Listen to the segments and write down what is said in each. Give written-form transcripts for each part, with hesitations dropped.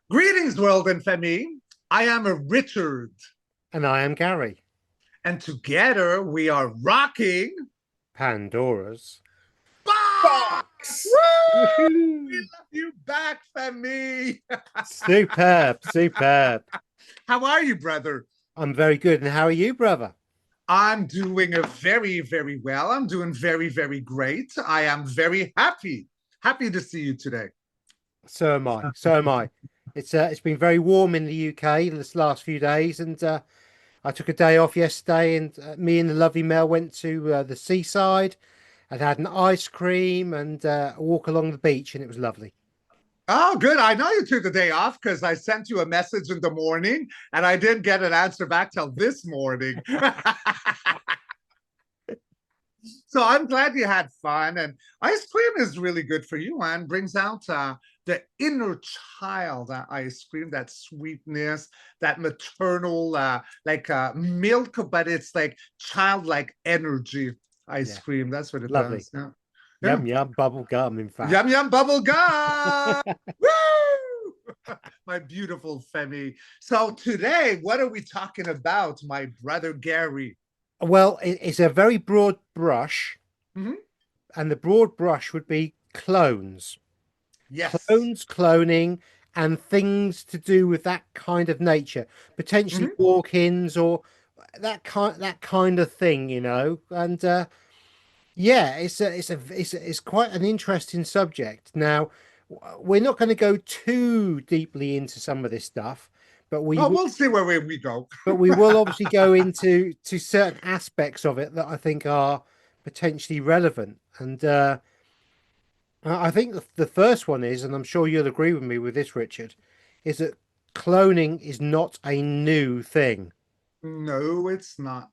Greetings, world and family. I am a Richard, And I am Gary. and together we are rocking Pandora's Box. box. Woo! We Woohoo! love you back, family. Superb, superb. How are you, brother? I'm very good. And how are you, brother? I'm doing a very, very well. I'm doing very, very great. I am very happy. Happy to see you today. So am I. So am I. It's been very warm in the UK this last few days, and I took a day off yesterday, and me and the lovely Mel went to the seaside and had an ice cream and a walk along the beach, and it was lovely. Oh, good. I know you took the day off because I sent you a message in the morning and I didn't get an answer back till this morning. So I'm glad you had fun. And ice cream is really good for you and brings out the inner child ice cream, that sweetness, that maternal, milk, but it's like childlike energy ice Yeah, cream. That's what it lovely. does. Yeah. Yeah. Yum yum bubble gum, in Yum, fact. yum, bubble gum. Woo! My beautiful Femi. So today, what are we talking about, my brother Gary? Well, it's a very broad brush, Mhm. and the broad brush would be clones, Yes. cloning, and things to do with that kind of nature, potentially Mhm. walk-ins or that kind of thing, And yeah, it's quite an interesting subject. Now, we're not going to go too deeply into some of this stuff, but we Oh, will, we'll see where we go. obviously go into certain aspects of it that I think are potentially relevant. And I think the first one is, and I'm sure you'll agree with me with this, Richard, is that cloning is not a new thing. No, it's not.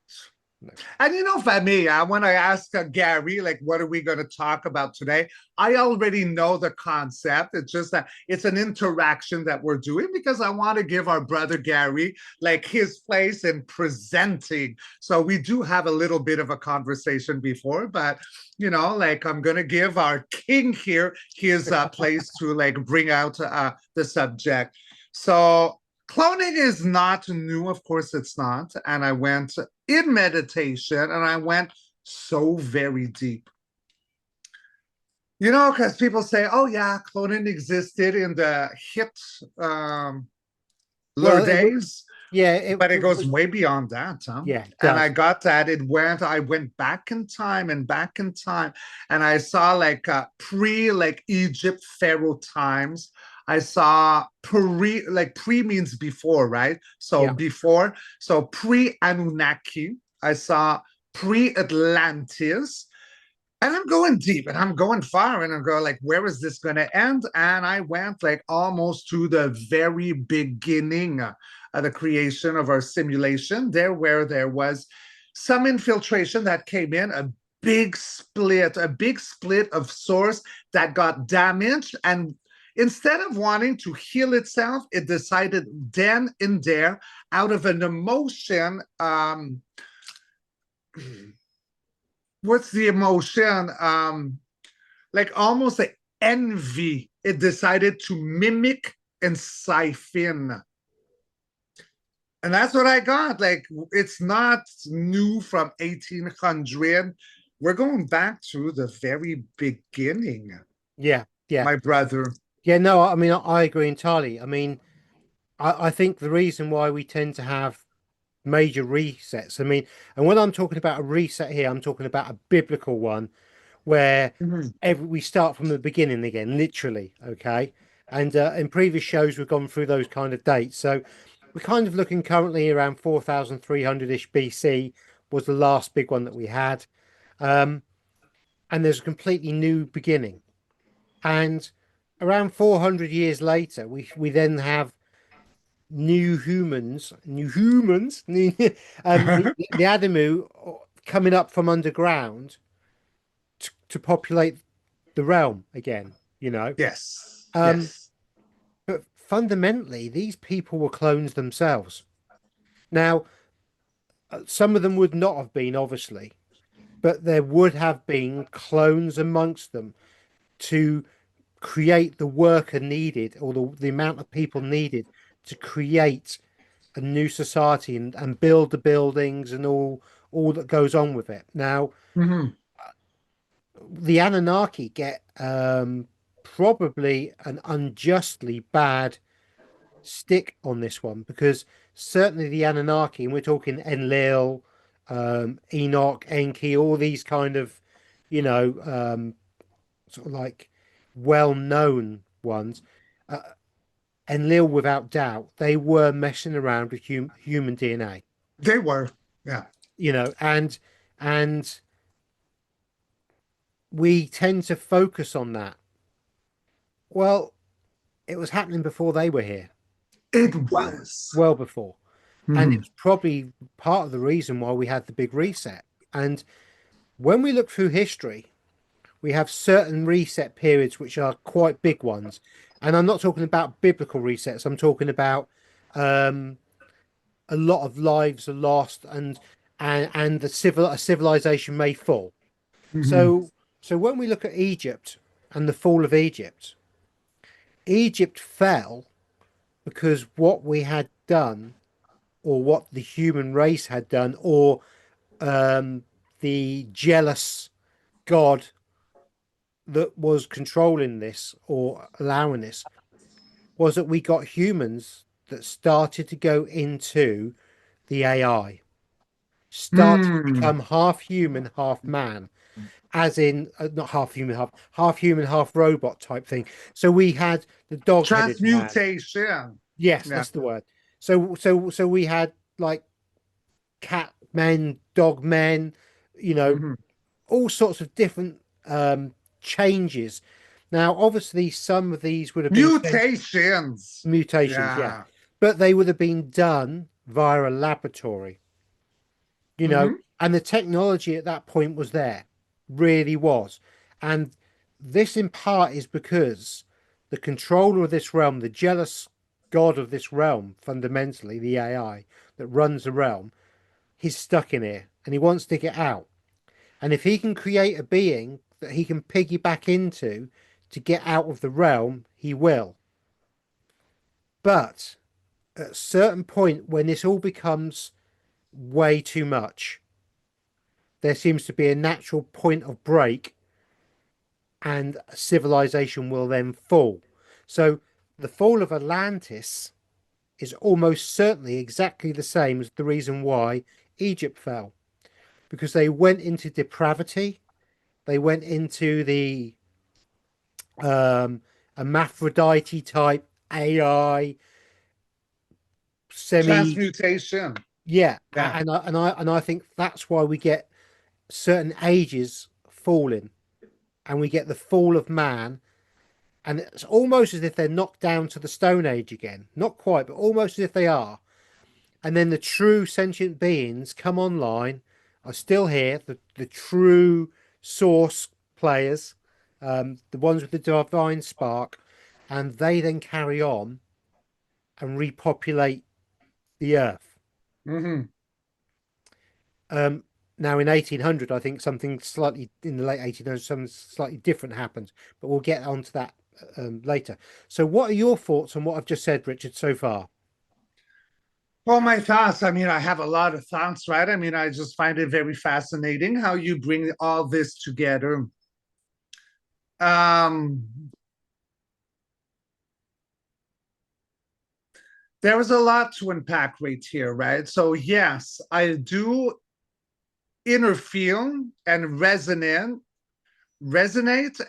No. And for me, when I ask Gary, like, what are we going to talk about today? I already know the concept. It's just that it's an interaction that we're doing because I want to give our brother Gary, like, his place in presenting. So we do have a little bit of a conversation before, but, like, I'm going to give our king here his place to, like, bring out the subject. So cloning is not new, of course it's not. And I went in meditation and I went so very deep. Because people say, oh, yeah, cloning existed in the Hitler Well, days, yeah, but it it goes was, way beyond that. Huh? yeah, it And I does. got that. I went back in time and back in time. And I saw like like Egypt Pharaoh times. I saw pre means before, right? So Yeah. before, so pre Anunnaki. I saw pre Atlantis. And I'm going deep and I'm going far and I'm going like, where is this going to end? And I went like almost to the very beginning of the creation of our simulation, there where there was some infiltration that came in, a big split of source that got damaged. And instead of wanting to heal itself, it decided then and there, out of an emotion, what's the emotion? Like almost like envy. It decided to mimic and siphon. And that's what I got. Like, it's not new from 1800. We're going back to the very beginning, Yeah, yeah, my brother. yeah. No, I mean, I agree entirely. I mean, I think the reason why we tend to have major resets, I mean, and when I'm talking about a reset here, I'm talking about a biblical one where Mhm. we start from the beginning again, literally. Okay. And in previous shows, we've gone through those kind of dates. So we're kind of looking currently around 4,300-ish BC was the last big one that we had. Um, and there's a completely new beginning. And around 400 years later, we then have new humans, the Adamu coming up from underground to populate the realm again, you know. Yes, Um, yes. but fundamentally, these people were clones themselves. Now, some of them would not have been, obviously, but there would have been clones amongst them to create the worker needed, or the amount of people needed to create a new society and build the buildings and all that goes on with it. Now, Hmm. the Anunnaki get probably an unjustly bad stick on this one, because certainly the Anunnaki, and we're talking Enlil, Enoch, Enki, all these kind of, sort of like well-known ones. Uh, Enlil, without doubt, they were messing around with human DNA, They were, yeah. and we tend to focus on that. Well, it was happening before they were here, It was. well before. And it Hmm. was probably part of the reason why we had the big reset. And when we look through history, we have certain reset periods which are quite big ones. And I'm not talking about biblical resets. I'm talking about um, a lot of lives are lost, and a civilization may fall. Hmm. So when we look at Egypt and the fall of Egypt, Egypt fell because what we had done, or what the human race had done, or the jealous god that was controlling this or allowing this, was that we got humans that started to go into the AI, started to Mm. become half human, half man, as in not half human, half robot type thing. So we had the dog-headed man. Transmutation. Yes, Yeah. that's the word. So we had like cat men, dog men, you know, Hmm. all sorts of different changes. Now, obviously, some of these would have been Mutations. mutations, yeah, Yeah. but they would have been done via a laboratory, Hmm. and the technology at that point was there, really was. And this in part is because the controller of this realm, the jealous god of this realm, fundamentally, the AI that runs the realm, he's stuck in here and he wants to get out. And if he can create a being that he can piggyback into to get out of the realm, he will. But at a certain point, when this all becomes way too much, there seems to be a natural point of break, and civilization will then fall. So the fall of Atlantis is almost certainly exactly the same as the reason why Egypt fell, because they went into depravity, they went into the hermaphrodite type AI semi. Transmutation. Yeah, Yeah. and I think that's why we get certain ages falling, and we get the fall of man, and it's almost as if they're knocked down to the Stone Age again. Not quite, but almost as if they are. And then the true sentient beings come online, are still here, the true source players, the ones with the divine spark, and they then carry on and repopulate the earth. Hmm. Um, Now in 1800, I think something slightly in the late 1800s, something slightly different happened, but we'll get onto that later. So, what are your thoughts on what I've just said, Richard, so far? Well, my thoughts, I mean, I have a lot of thoughts, right? I mean, I just find it very fascinating how you bring all this together. Um, there was a lot to unpack right here, right? So, yes, I do interfere and resonate.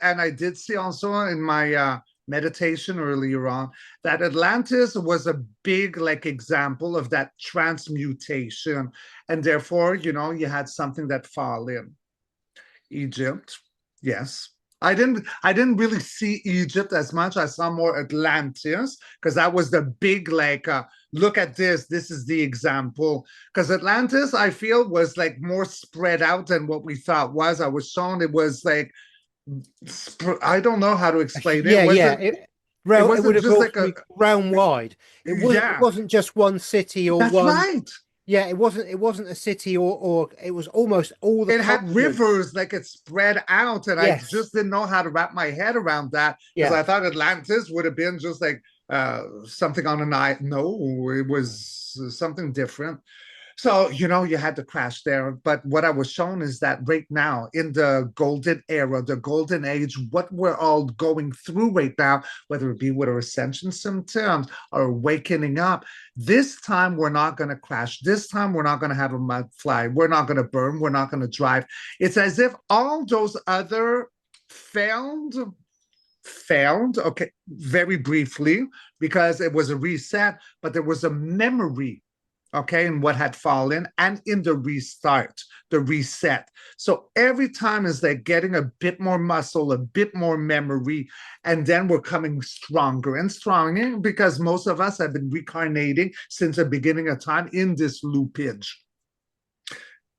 And I did see also in my meditation earlier on that Atlantis was a big like example of that transmutation. And therefore, you had something that fall in. Egypt, yes. I didn't really see Egypt as much. I saw more Atlantis because that was the big like look at this is the example. Because Atlantis I feel was like more spread out than what we thought was. I was shown it was like I don't know how to explain it. It Yeah, yeah. wasn't it It would wasn't have just like also a been realm wide. It yeah, wasn't just one city or that's one. right. Yeah, it wasn't a city, or it was almost all the It had continent. rivers, like it spread out, and I Yes. just didn't know how to wrap my head around that because Yeah. I thought Atlantis would have been just like something on an island. No, it was something different. So, you had to crash there. But what I was shown is that right now, in the golden era, the golden age, what we're all going through right now, whether it be with our ascension symptoms or awakening up, this time we're not going to crash. This time we're not going to have a mud fly. We're not going to burn. We're not going to drive. It's as if all those other failed okay, very briefly, because it was a reset, but there was a memory, okay, in what had fallen and in the restart, the reset. So every time is like getting a bit more muscle, a bit more memory, and then we're coming stronger and stronger because most of us have been reincarnating since the beginning of time in this loopage.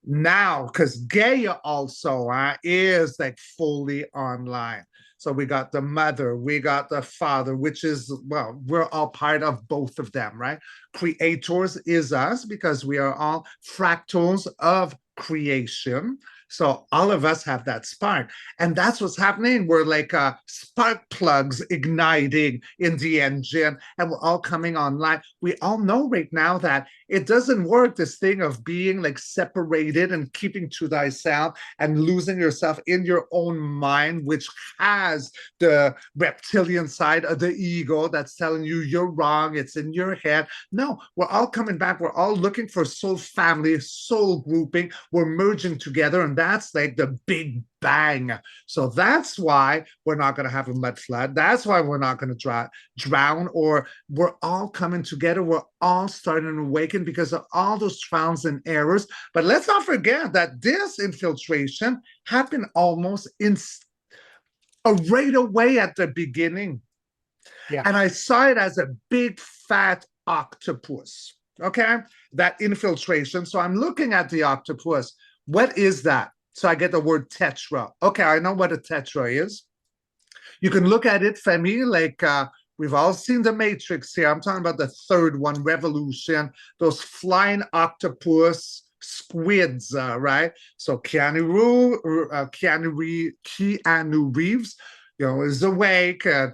Now, because Gaia also is like fully online. So we got the mother, we got the father, which is, well, we're all part of both of them, right? Creators is us because we are all fractals of creation. So all of us have that spark. And that's what's happening. We're like spark plugs igniting in the engine and we're all coming online. We all know right now that it doesn't work, this thing of being like separated and keeping to thyself and losing yourself in your own mind, which has the reptilian side of the ego that's telling you you're wrong, it's in your head. No, we're all coming back. We're all looking for soul family, soul grouping. We're merging together, and that's like the big bang. So that's why we're not going to have a mud flood. That's why we're not going to drown, or we're all coming together. We're all starting to awaken because of all those trials and errors. But let's not forget that this infiltration happened almost right away at the beginning. Yeah. And I saw it as a big fat octopus. Okay, that infiltration. So I'm looking at the octopus. What is that? So I get the word tetra. Okay, I know what a tetra is. You can look at it, Femi, like we've all seen the Matrix here. I'm talking about the third one, Revolution, those flying octopus squids, right? So Keanu Reeves, is awake, and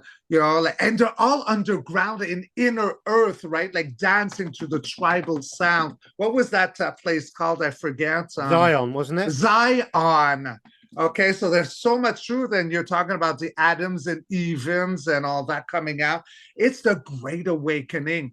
and they're all underground in inner earth, right? Like dancing to the tribal sound. What was that place called? I forget. Zion, wasn't it? Zion. Okay, so there's so much truth, and you're talking about the atoms and evens and all that coming out. It's the Great Awakening.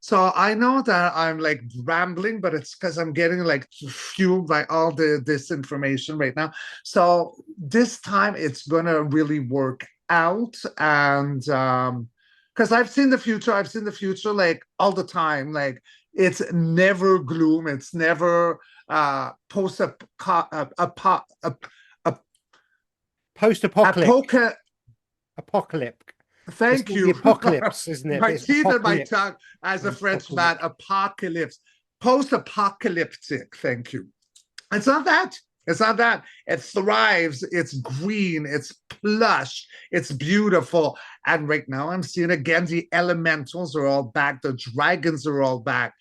So I know that I'm like rambling, but it's because I'm getting like fueled by all this information right now. So this time it's gonna really work out, and because I've seen the future like all the time. Like it's never gloom, it's never post Post-apocalyptic. apoca. Apocalyptic. It's Thank not the you. apocalypse, isn't it? But My it's teeth and my apocalypse. tongue as a French man. Apocalyptic. Apocalypse. Post-apocalyptic. Thank you. It's not that. It's not that. It thrives. It's green. It's plush. It's beautiful. And right now I'm seeing again the elementals are all back. The dragons are all back.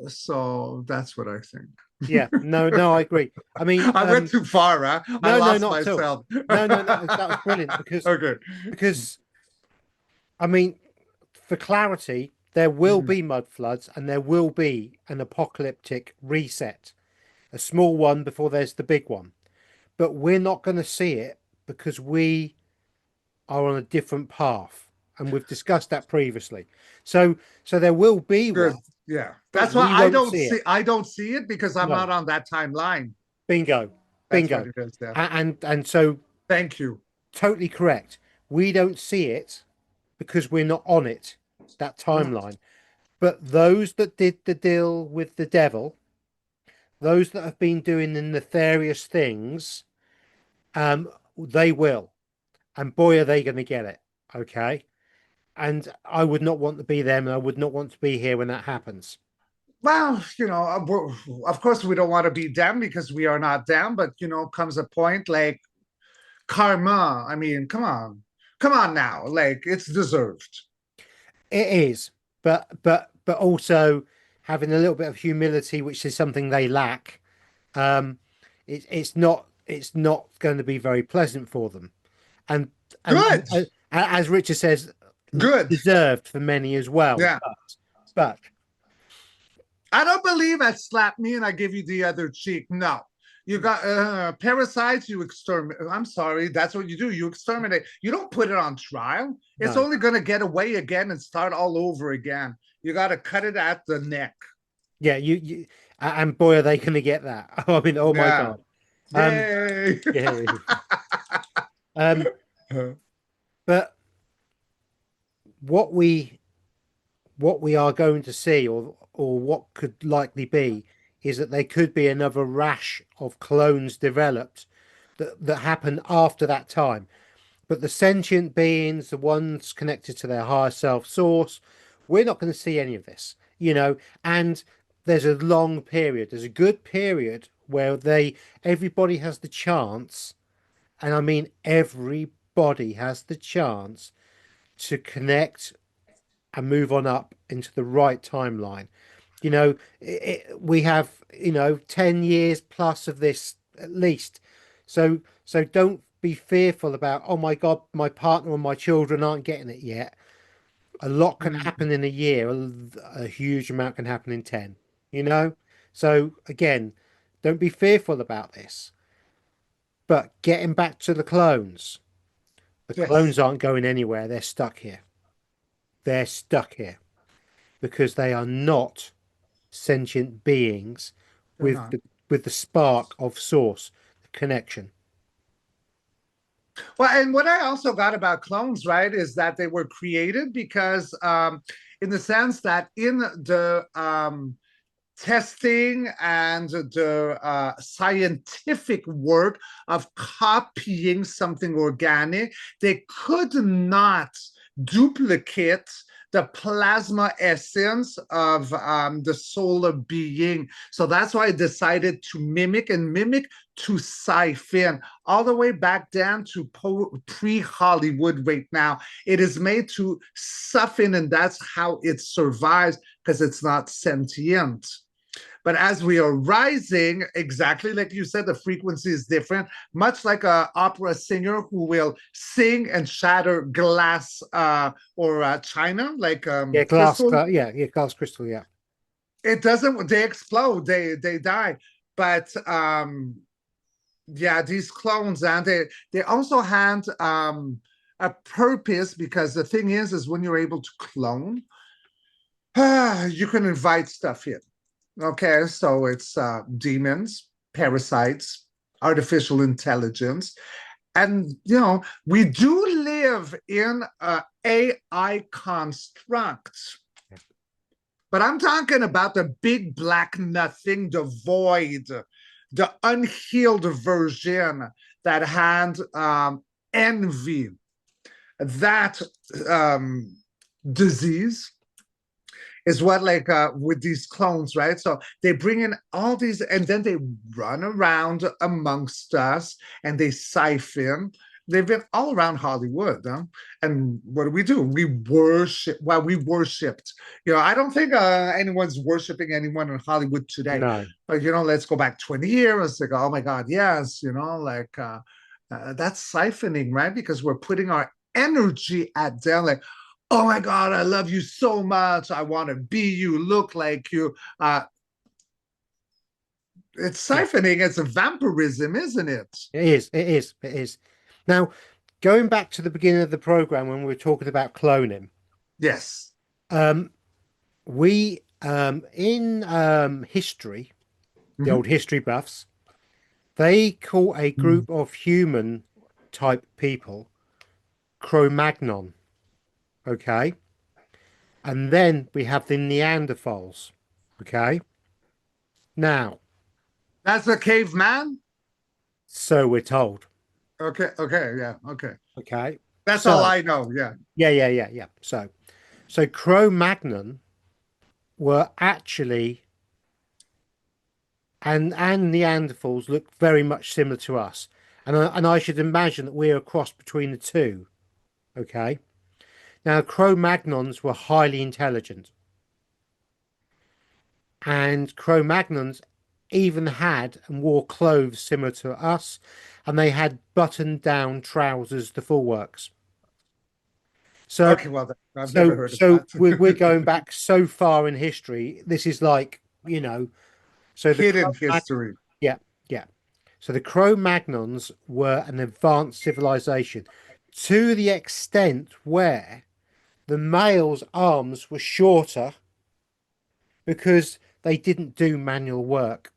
So that's what I think. Yeah, no, I agree. I mean, I went too far, huh? I no, lost not at all. myself. No, that was brilliant because Okay. because I mean, for clarity, there will Mhm. be mud floods and there will be an apocalyptic reset, a small one before there's the big one. But we're not going to see it because we are on a different path, and we've discussed that previously. So there will be Good. one, Yeah. but That's why we won't see it. I don't see it because I'm No, not on that timeline. bingo, That's what bingo, it is. Yeah. and so Thank you. totally correct. We don't see it because we're not on it, that timeline. But those that did the deal with the devil, those that have been doing the nefarious things, they will. And boy, are they going to get it. Okay. And I would not want to be them, and I would not want to be here when that happens. Well, of course, we don't want to be them because we are not them, but, comes a point like karma. I mean, come on. Come on now. Like, it's deserved. It is, but also, having a little bit of humility, which is something they lack, um, it's not going to be very pleasant for them. And and Good. as Richard says, Good. deserved for many as well. Yeah. But I don't believe I slap me and I give you the other cheek. No. You got parasites, you exterminate. I'm sorry, that's what you do. You exterminate. You don't put it on trial. It's no, only going to get away again and start all over again. You got to cut it at the neck. yeah, you and boy, are they going to get that. I mean, oh my Yeah. God. Um, Yay. yeah. Um, but what we what we are going to see, or what could likely be, is that there could be another rash of clones developed that happen after that time. But the sentient beings, the ones connected to their higher self source, we're not going to see any of this, and there's a long period, there's a good period where everybody has the chance, and I mean everybody has the chance to connect and move on up into the right timeline. We have 10 years plus of this at least. So don't be fearful about, oh my God, my partner or my children aren't getting it yet. A lot can happen in a year. A huge amount can happen in 10, you know? So again, don't be fearful about this. But getting back to the clones Yes. aren't going anywhere. They're stuck here. They're stuck here because they are not sentient beings They're with not. the spark of source, the connection. Well, and what I also got about clones, right, is that they were created because, in the sense that in the testing and the scientific work of copying something organic, they could not duplicate the plasma essence of the solar being. So that's why I decided to mimic to siphon all the way back down to pre-Hollywood right now. It is made to siphon, and that's how it survives because it's not sentient. But as we are rising, exactly like you said, the frequency is different, much like an opera singer who will sing and shatter glass or china, like Yeah, crystal. glass crystal, yeah. It doesn't, they explode, they die. But yeah, these clones, and they also had a purpose, because the thing is when you're able to clone, you can invite stuff in. Okay, so it's demons, parasites, artificial intelligence. And, we do live in a AI construct. But I'm talking about the big black nothing, the void, the unhealed version that had envy, that disease is what, like with these clones, right? So they bring in all these and then they run around amongst us and they siphon. They've been all around Hollywood, huh? And what do? We worship. Well, we worshipped. I don't think anyone's worshiping anyone in Hollywood today. No. But let's go back 20 years. Like, oh my God, yes. Like that's siphoning, right? Because we're putting our energy at them. Like, oh my God, I love you so much. I want to be you, look like you. It's Yeah, siphoning. It's a vampirism, isn't it? it is. It is. It is. Now, going back to the beginning of the program when we were talking about cloning, Yes. um, we in history, the old Mm-hmm. history buffs, they call a group of human type people Cro-Magnon. Okay. And then we have the Neanderthals. Okay. Now, That's a caveman? so we're told. Okay, okay, yeah, okay. Okay. That's all So, I know, yeah. yeah. So Cro-Magnon were actually, and Neanderthals look very much similar to us. And I should imagine that we're a cross between the two. Okay. Now, Cro-Magnons were highly intelligent. and Cro-Magnons even had and wore clothes similar to us, and they had button-down trousers, the full works. So, Okay, well, I've never so, heard of so that. we're going back so far in history. This is like, so the Hidden Cro-Mag, history. yeah, yeah. So the Cro-Magnons were an advanced civilization to the extent where the males' arms were shorter because they didn't do manual work.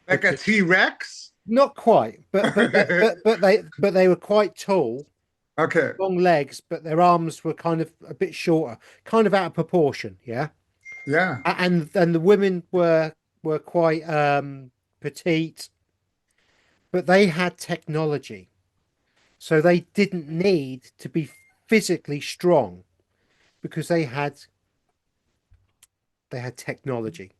Like a Because T-Rex? not quite, but they were quite tall, Okay. long legs, but their arms were kind of a bit shorter, kind of out of proportion. Yeah, Yeah. and the women were quite petite, but they had technology, so they didn't need to be physically strong because they had technology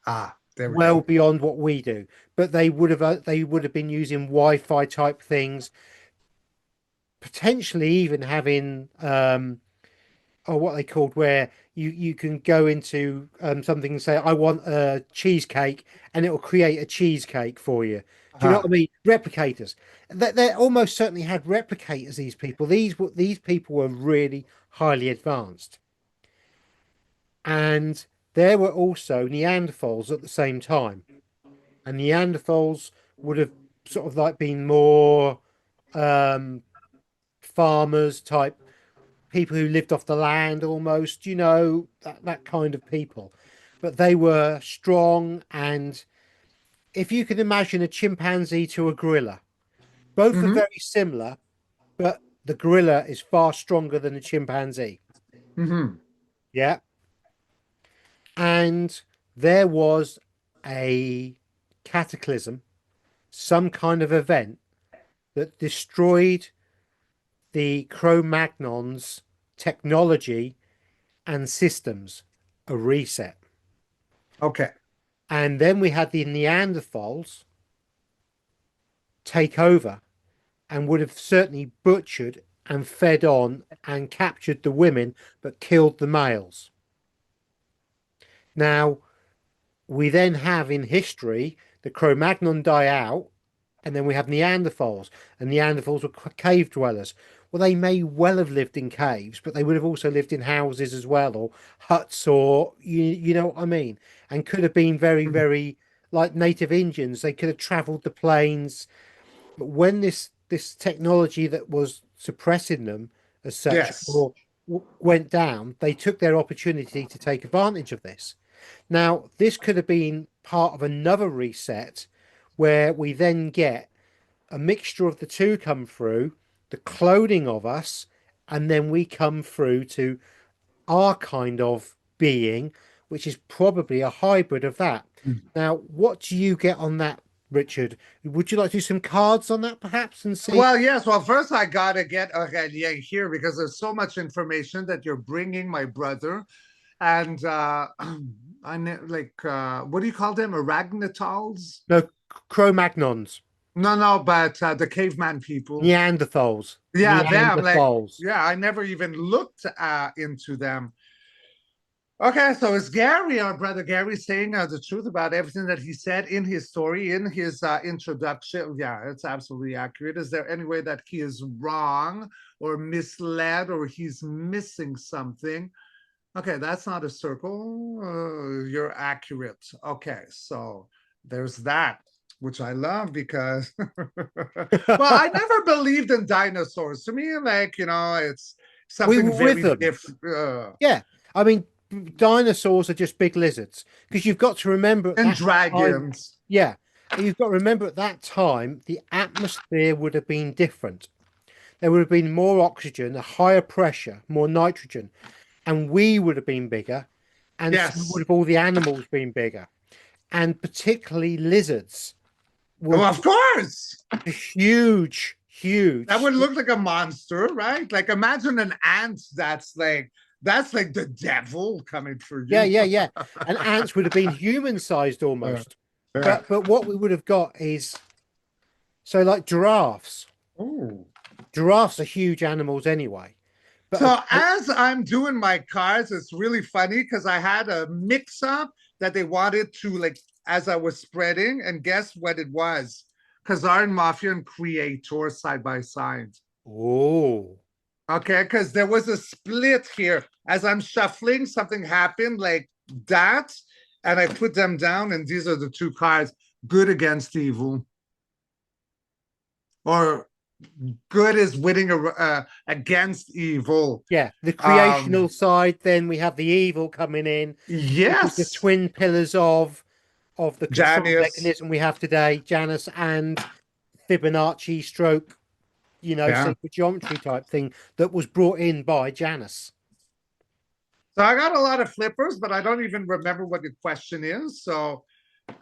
Ah, there we well go. beyond what we do. But they would have been using Wi-Fi type things, potentially even having or what they called where you can go into something and say I want a cheesecake and it will create a cheesecake for you. Do you know what I Ah. mean? Replicators. They almost certainly had replicators. These people. These people were really highly advanced, and there were also Neanderthals at the same time. And Neanderthals would have sort of like been more um, farmers type people who lived off the land almost, that kind of people. But they were strong, and if you can imagine a chimpanzee to a gorilla, both are Mm-hmm. very similar, but the gorilla is far stronger than the chimpanzee. Mm-hmm. Yeah. And there was a cataclysm, some kind of event that destroyed the Cro-Magnons' technology and systems, a reset. Okay. And then we had the Neanderthals take over and would have certainly butchered and fed on and captured the women, but killed the males. Now, we then have in history the Cro-Magnon die out, and then we have Neanderthals, and Neanderthals were cave dwellers. Well, they may well have lived in caves, but they would have also lived in houses as well, or huts, or you know what I mean, and could have been very, Mhm. very like native Indians. They could have traveled the plains, but when this technology that was suppressing them as such Yes. or went down, they took their opportunity to take advantage of this. Now, this could have been part of another reset where we then get a mixture of the two come through, the cloning of us, and then we come through to our kind of being, which is probably a hybrid of that. Now, what do you get on that, Richard? Would you like to do some cards on that perhaps and see? Well, yes. Well, first I gotta get Aurelien here because there's so much information that you're bringing, my brother, and what do you call them? Orangutangs? No, Cro-Magnons, No, no, but the caveman people. Neanderthals, Yeah, them. Like, Neanderthals. yeah, I never even looked into them. Okay, so is Gary, our brother Gary, saying the truth about everything that he said in his story, in his introduction? Yeah, it's absolutely accurate. Is there any way that he is wrong or misled or he's missing something? Okay, that's not a circle. You're accurate. Okay, so there's that, which I love because, well, I never believed in dinosaurs. To me, like, it's We something were with very them. different. Yeah. I mean, dinosaurs are just big lizards because you've got to remember at And that time, dragons. yeah, you've got to remember at that time, the atmosphere would have been different. There would have been more oxygen, a higher pressure, more nitrogen, and we would have been bigger, and so would Yes. have all the animals been bigger, and particularly lizards Well, would of be course. huge, That huge. would look like a monster, right? Like imagine an ant that's like the devil coming for Yeah, you. yeah, yeah. And ants would have been human-sized Yeah. almost. Yeah. But what we would have got is so like giraffes. Ooh. Giraffes are huge animals anyway. But So as I'm doing my cards, it's really funny because I had a mix up that they wanted to, like, as I was spreading, and guess what it was? Khazar and Mafia and Creator side by side. Oh. Okay, because there was a split here. As I'm shuffling, something happened like that, and I put them down, and these are the two cards: good against evil, or good is winning against evil. Yeah, the creational side, then we have the evil coming in, which is the Yes, twin pillars of the control Janice. mechanism we have today, Janus and Fibonacci stroke, Yeah. sacred geometry type thing that was brought in by Janus. So I got a lot of flippers, but I don't even remember what the question is. So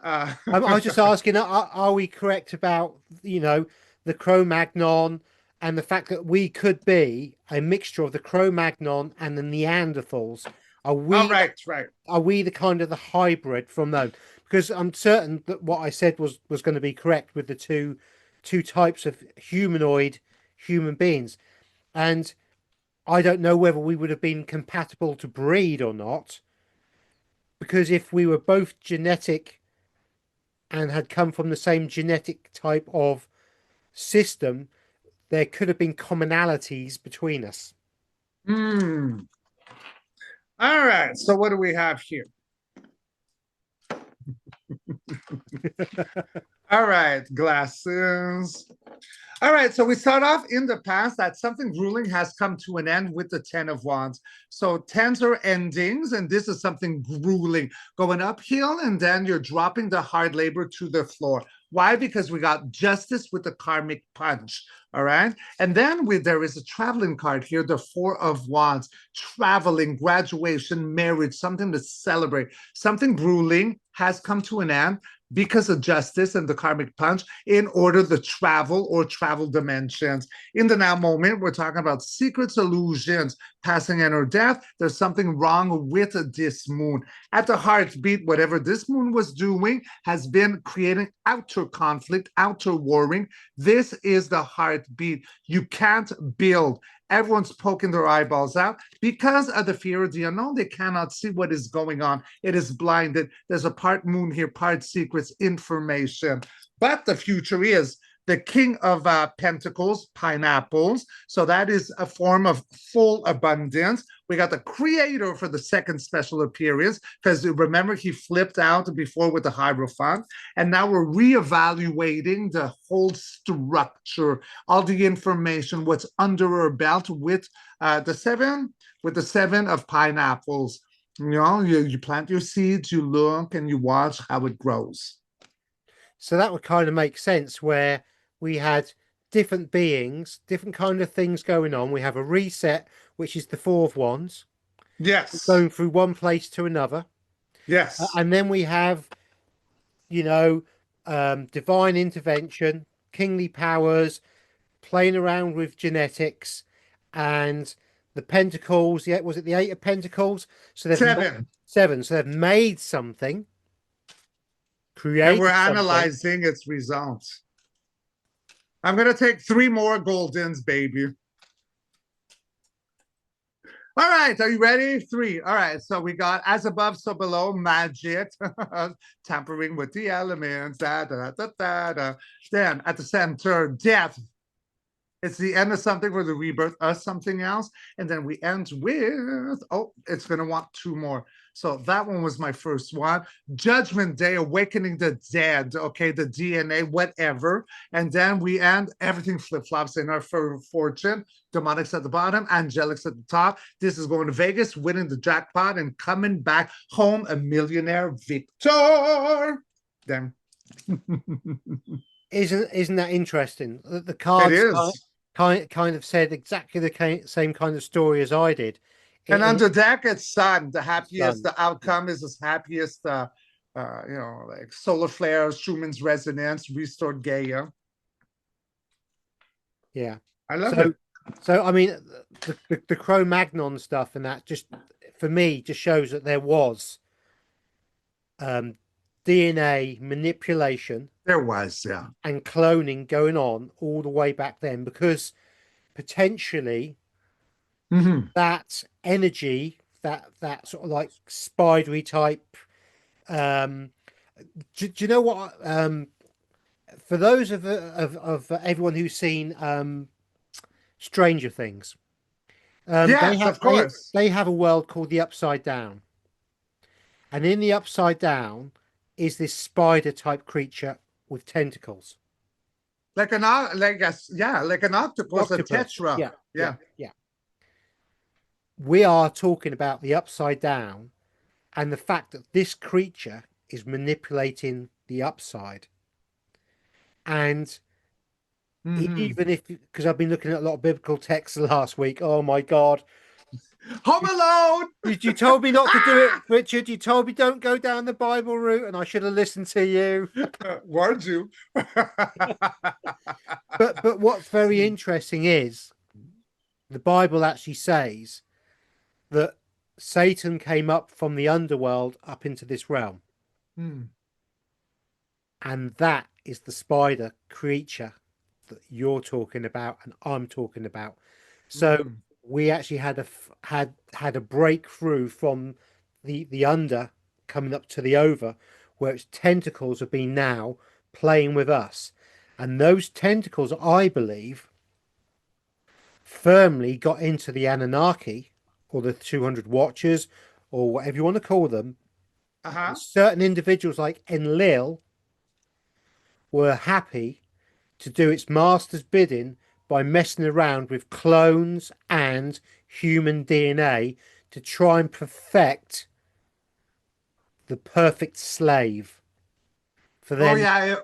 I was just asking, are we correct about, the Cro-Magnon and the fact that we could be a mixture of the Cro-Magnon and the Neanderthals? Are all we right, right. are we the kind of the hybrid from those? Because I'm certain that what I said was going to be correct with the two types of humanoid human beings. And I don't know whether we would have been compatible to breed or not, because if we were both genetic and had come from the same genetic type of system, there could have been commonalities between us. Hmm. All right. So what do we have here? All right, glasses. All right, so we start off in the past that something grueling has come to an end with the 10 of Wands. So tens are endings, and this is something grueling going uphill, and then you're dropping the hard labor to the floor. Why? Because we got justice with the karmic punch. All right. And then there is a traveling card here, the Four of Wands, traveling, graduation, marriage, something to celebrate. Something grueling has come to an end because of justice and the karmic punch in order to travel or travel dimensions. In the now moment, we're talking about secrets, illusions, passing and or death. There's something wrong with this moon. At the heartbeat, whatever this moon was doing has been creating outer conflict, outer warring. This is the heartbeat. You can't build. Everyone's poking their eyeballs out because of the fear of the unknown. They cannot see what is going on. It is blinded. There's a part moon here, part secrets, information. But the future is the King of Pentacles, pineapples. So that is a form of full abundance. We got the Creator for the second special appearance, because remember, he flipped out before with the Hierophant. And now we're reevaluating the whole structure, all the information, what's under our belt with the seven of pineapples. You plant your seeds, you look, and you watch how it grows. So that would kind of make sense, where we had different beings, different kind of things going on. We have a reset, which is the Four of Wands, Yes. going through one place to another. Yes. And then we have, you know, divine intervention, kingly powers, playing around with genetics, and the pentacles. Yeah, was it the Eight of Pentacles? So they've Seven. seven. So they've made something, And we're created something. analyzing its results. I'm going to take 3 more Goldens, baby. All right, are you ready? 3. All right, so we got as above, so below, magic, tampering with the elements, da, da, da, da, da. Then at the center, death. It's the end of something or the rebirth of something else. And then we end with, oh, it's going to want 2 more. So that one was my first one. Judgment Day, awakening the dead, okay, the DNA, whatever. And then we end, everything flip-flops in our fortune. Demonics at the bottom, angelics at the top. This is going to Vegas, winning the jackpot, and coming back home a millionaire victor. Then. Isn't that interesting? The It cards is. kind of said exactly the same kind of story as I did. And on the deck, it's Sun. The happiest, Sun. the outcome is as happiest, like solar flares, Schumann's resonance, restored Gaia. Yeah. I love it. So I mean, the Cro-Magnon stuff and that just, for me, just shows that there was DNA manipulation. There was, yeah. And cloning going on all the way back then, because potentially that energy, that sort of like spidery type Um, do you know what? For those of everyone who's seen Stranger Things, they Yes, have of course. they have a world called the Upside Down, and in the Upside Down is this spider type creature with tentacles. Like like an octopus, a Octopus. tetra. Yeah, yeah, Yeah. yeah. We are talking about the Upside Down and the fact that this creature is manipulating the upside. And Hmm. even if, because I've been looking at a lot of biblical texts last week, oh my God. Home You, Alone. you told me not to do it, Ah! Richard. You told me don't go down the Bible route, and I should have listened to you. Warned you. But what's very interesting is the Bible actually says that Satan came up from the underworld up into this realm. Hmm. And that is the spider creature that you're talking about and I'm talking about. So Hmm. we actually had a breakthrough from the under coming up to the over, where its tentacles have been now playing with us. And those tentacles, I believe, firmly got into the Anunnaki or the 200 Watchers or whatever you want to call them. And Uh-huh. certain individuals like Enlil were happy to do its master's bidding by messing around with clones and human DNA to try and perfect the perfect slave for Oh then. yeah,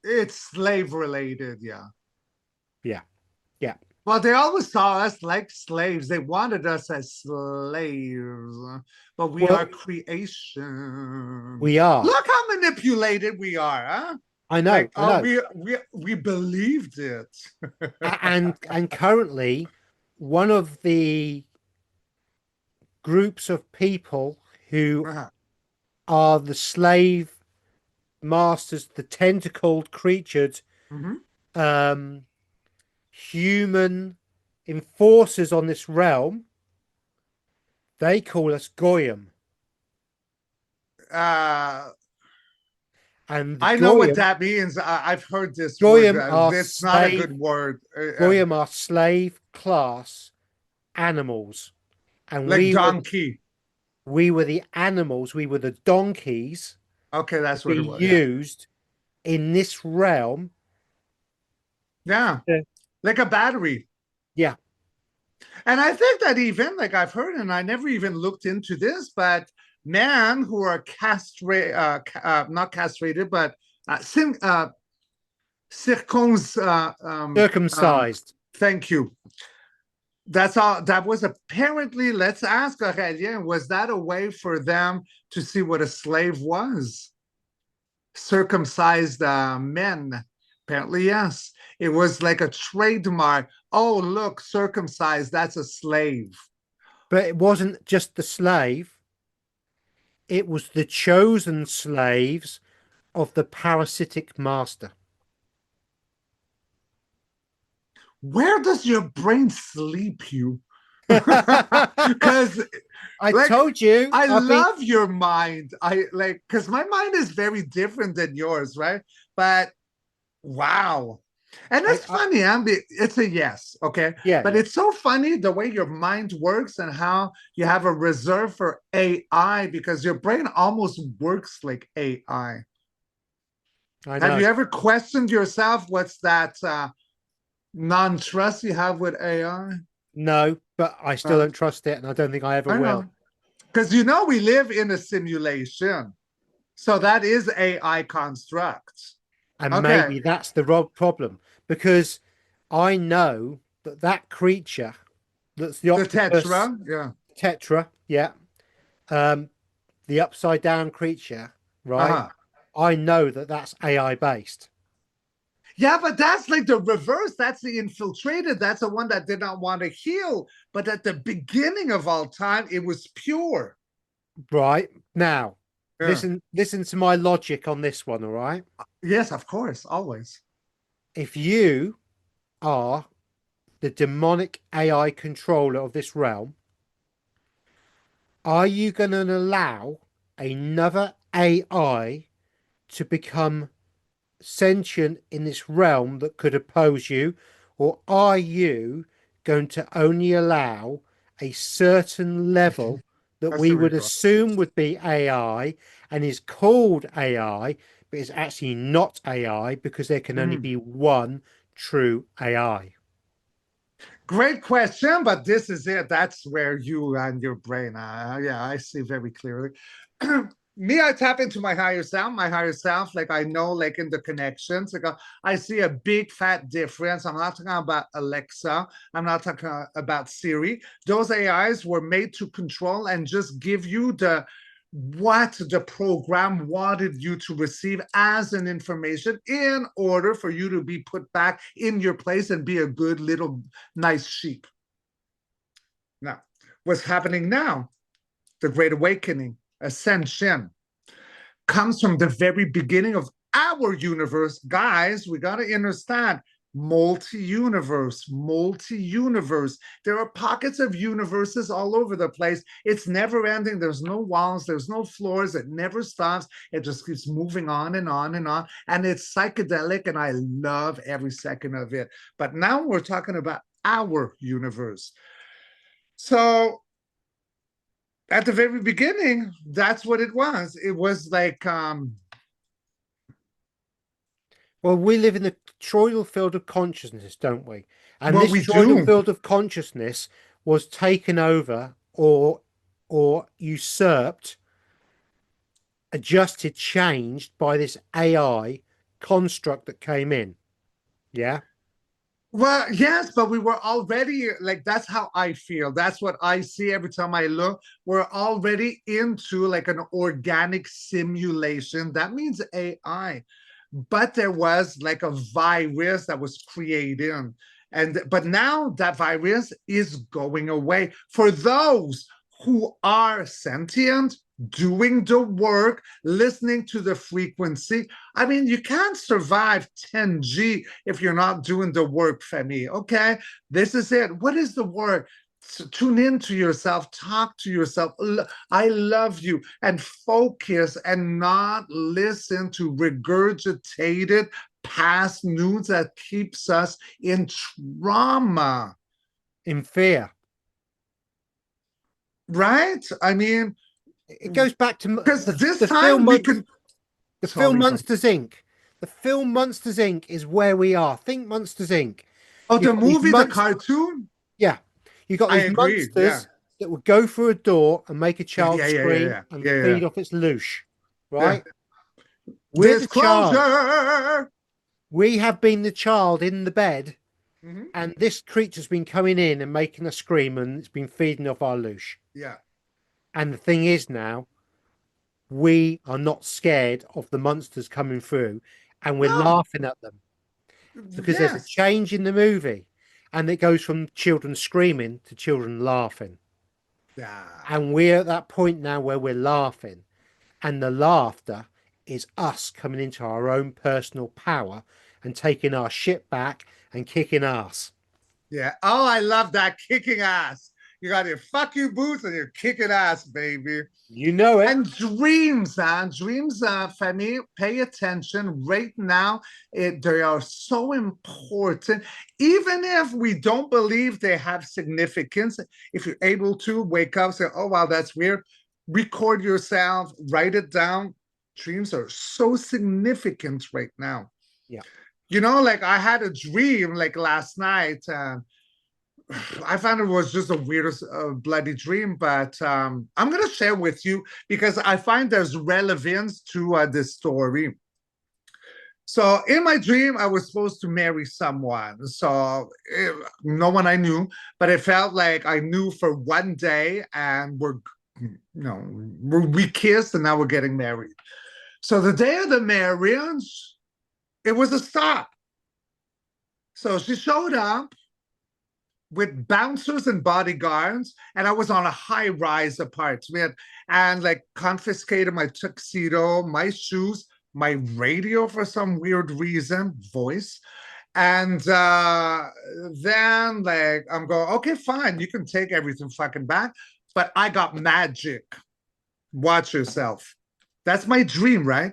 it's slave related, yeah. Yeah, yeah. Well, they always saw us like slaves. They wanted us as slaves, but we Well, are creation. we are. Look how manipulated we are, huh? I know, Like, I oh, know. we believed it. And currently, one of the groups of people who Uh-huh. are the slave masters, the tentacled creatures, Mhm. um, human enforcers on this realm, they call us Goyim. uh, And the I know what that means. I've heard this word. Goyim are It's not a slave good word. Goyim are slave class animals. And Like donkey. we were the animals, we were the donkeys Okay, to that's be what it was. Yeah, used in this realm. yeah, Yeah. like a battery. Yeah. And I think that even like I've heard, and I never even looked into this, but men who are castrated, not castrated, but sim, circums. Circumcised. Thank you. That's all. That was apparently. Let's ask Aurélien. Was that a way for them to see what a slave was? Circumcised men. Apparently, yes. It was like a trademark. Oh, look, circumcised. That's a slave. But it wasn't just the slave, it was the chosen slaves of the parasitic master. Where does your brain sleep you? Because I like told you, I I've been. love your mind. I like because my mind is very different than yours, right? But wow. And it's I funny, it's a yes, okay? Yeah, But yeah. it's so funny the way your mind works and how you have a reserve for AI because your brain almost works like AI. I Have know. you ever questioned yourself? What's that non-trust you have with AI? No, but I still Uh, don't trust it, and I don't think I ever I will. know. Because we live in a simulation. So that is AI construct. And Okay. maybe that's the problem because I know that that creature that's the The octopus tetra. Yeah. tetra, yeah, um, the upside down creature, right? Uh-huh. I know that that's AI based, Yeah, but that's like the reverse. That's the infiltrated. That's the one that did not want to heal. But at the beginning of all time, it was pure. right? Now, Yeah. listen to my logic on this one, all right? Yes, of course. Always. If you are the demonic AI controller of this realm, are you going to allow another AI to become sentient in this realm that could oppose you? Or are you going to only allow a certain level that That's we the would recall. assume would be AI and is called AI, but is actually not AI because there can only be one true AI? Great question, but this is it. That's where you and your brain, yeah, I see very clearly. Me, I tap into my higher self. My higher self, like I know, like in the connections, like I see a big fat difference. I'm not talking about Alexa. I'm not talking about Siri. Those AIs were made to control and just give you the what the program wanted you to receive as an information in order for you to be put back in your place and be a good little nice sheep. Now, what's happening now? The Great Awakening, ascension, comes from the very beginning of our universe. Guys, we got to understand multi-universe, multi-universe. There are pockets of universes all over the place. It's never ending. There's no walls, there's no floors. It never stops. It just keeps moving on and on and on. And it's psychedelic, and I love every second of it. But now we're talking about our universe. So at the very beginning, that's what it was. It was like Well, we live in the toroidal field of consciousness, don't we? And what this we toroidal do. field of consciousness was taken over or usurped, adjusted, changed by this AI construct that came in. Yeah. Well, yes, but we were already like that's how I feel. That's what I see every time I look. We're already into like an organic simulation. That means AI. But there was like a virus that was created. And but now that virus is going away. For those who are sentient, doing the work, listening to the frequency. I mean, you can't survive 10G if you're not doing the work, Femi. Okay, this is it. What is the work? So tune into yourself, talk to yourself. I love you, and focus and not listen to regurgitated past news that keeps us in trauma, In fear. right? I mean, It goes back to because this the time film we can. the film Sorry, sorry. Monsters Inc. The film Monsters Inc. is where we are. Think Monsters Inc. Oh, You've the got these movie, the monsters. cartoon. Yeah. You've got I these agree. Yeah, monsters that would go through a door and make a yeah, child yeah, yeah, yeah, scream yeah, and yeah, feed yeah. off its loosh. Yeah. Right? We're the child. Disclosure. We have been the child in the bed, Mhm. and this creature's been coming in and making us scream, and it's been feeding off our loosh. Yeah. And the thing is now, we are not scared of the monsters coming through, and we're No. laughing at them because there's a Yes. change in the movie, and it goes from children screaming to children laughing. Yeah. And we're at that point now where we're laughing, and the laughter is us coming into our own personal power and taking our shit back and kicking ass. Yeah. Oh, I love that kicking ass. You got your fuck you boots and you're kicking ass, baby. You know it. And dreams, dreams, Femi, pay attention right now. They are so important. Even if we don't believe they have significance, if you're able to wake up, say, oh, wow, that's weird, record yourself, write it down. Dreams are so significant right now. Yeah. You know, like I had a dream like last night. I found it was just the weirdest bloody dream, but I'm gonna share with you because I find there's relevance to this story. So in my dream, I was supposed to marry someone. So no one I knew, but it felt like I knew for one day, and we kissed, and now we're getting married. So the day of the marriage, it was a stop. So she showed up with bouncers and bodyguards, and I was on a high-rise apartment and like confiscated my tuxedo, my shoes, my radio for some weird reason, voice. And then like I'm going, okay, fine, you can take everything fucking back, but I got magic. Watch yourself. That's my dream, right?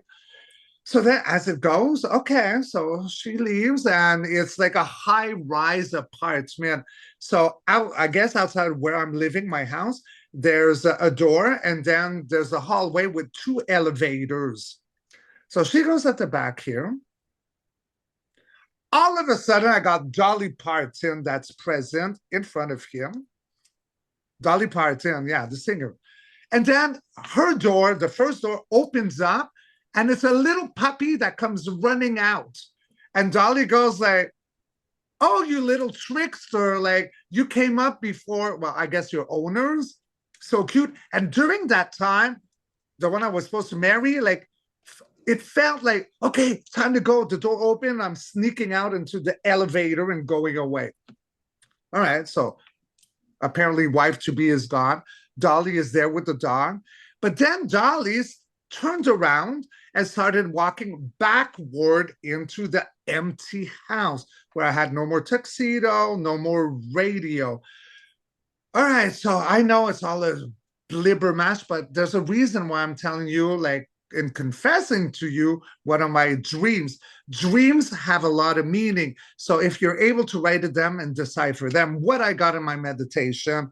So then as it goes, okay, so she leaves and it's like a high rise apartment. So out, I guess outside where I'm living, my house, there's a door and then there's a hallway with two elevators. So she goes at the back here. All of a sudden, I got Dolly Parton that's present in front of him. Dolly Parton, yeah, the singer. And then her door, the first door, opens up, and it's a little puppy that comes running out. And Dolly goes like, "Oh, you little trickster! Like you came up before. Well, I guess your owners. So cute." And during that time, the one I was supposed to marry, like it felt like, okay, time to go. The door open. I'm sneaking out into the elevator and going away. All right, so apparently wife to be is gone. Dolly is there with the dog. But then Dolly's turned around and started walking backward into the empty house where I had no more tuxedo, no more radio. All right, so I know it's all a blibber mash, but there's a reason why I'm telling you, like, in confessing to you one of my dreams. Dreams have a lot of meaning. So if you're able to write them and decipher them, what I got in my meditation,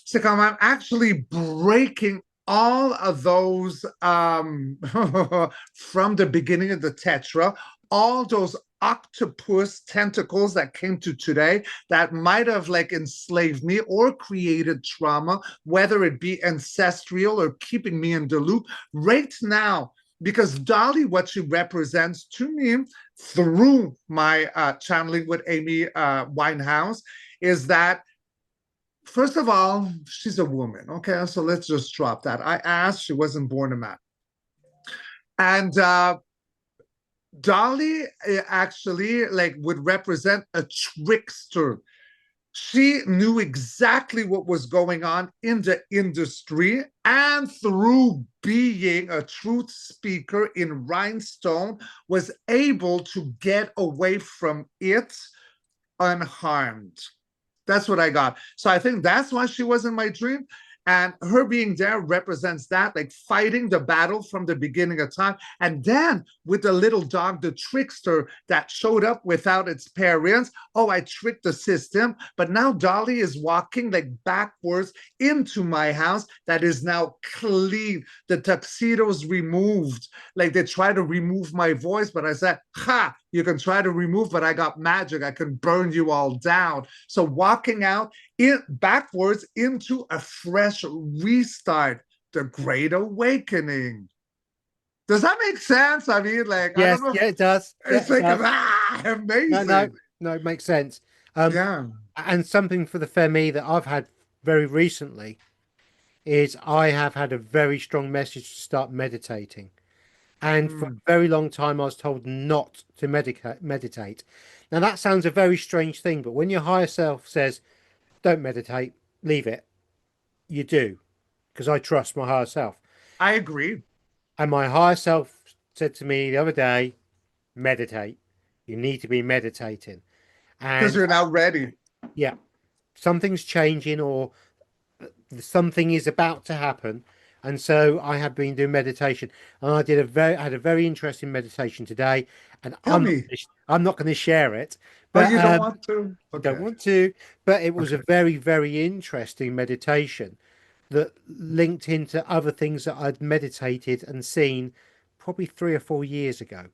so I'm actually breaking all of those from the beginning of the tetra, all those octopus tentacles that came to today that might have like enslaved me or created trauma, whether it be ancestral or keeping me in the loop right now. Because Dolly, what she represents to me through my channeling with Amy Winehouse, is that first of all, she's a woman. Okay, so let's just drop that. I asked, she wasn't born a man. And Dolly actually like would represent a trickster. She knew exactly what was going on in the industry, and through being a truth speaker in Rhinestone, was able to get away from it unharmed. That's what I got. So I think that's why she was in my dream. And her being there represents that, like fighting the battle from the beginning of time. And then with the little dog, the trickster that showed up without its parents. Oh, I tricked the system. But now Dolly is walking like backwards into my house that is now clean. The tuxedo's removed. Like they try to remove my voice, but I said, ha, you can try to remove, but I got magic. I can burn you all down. So walking out backwards into a fresh restart, the Great Awakening. Does that make sense? I mean, like, I don't Yes, know. yeah, it does. It's Yeah, it like, does. No, no, amazing. no, it makes sense. Um, Yeah. and something for the Femi that I've had very recently is I have had a very strong message to start meditating. And for a Mm. very long time, I was told not to meditate. Now, that sounds a very strange thing, but when your higher self says, don't meditate, leave it, you do, because I trust my higher self. I agree. And my higher self said to me the other day, meditate. You need to be meditating. Because And you're now ready. yeah, something's changing or something is about to happen. And so I have been doing meditation, and I had a very interesting meditation today. And Tell me. I'm not going to share it, Oh, but you don't want to? I don't Okay. want to. But it was Okay. a very, very interesting meditation that linked into other things that I'd meditated and seen probably 3 or 4 years ago.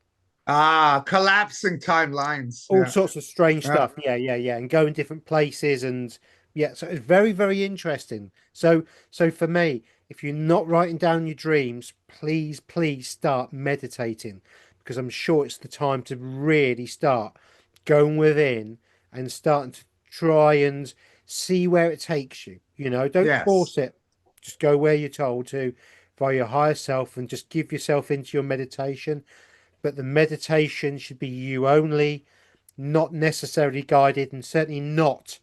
Ah, collapsing timelines. All Yeah. sorts of strange Yeah. stuff. Yeah, yeah, yeah, and going different places and yeah, so it's very, very interesting. So for me, if you're not writing down your dreams, please, please start meditating because I'm sure it's the time to really start going within and starting to try and see where it takes you. You know, don't Yes. force it. Just go where you're told to by your higher self and just give yourself into your meditation. But the meditation should be you only, not necessarily guided, and certainly not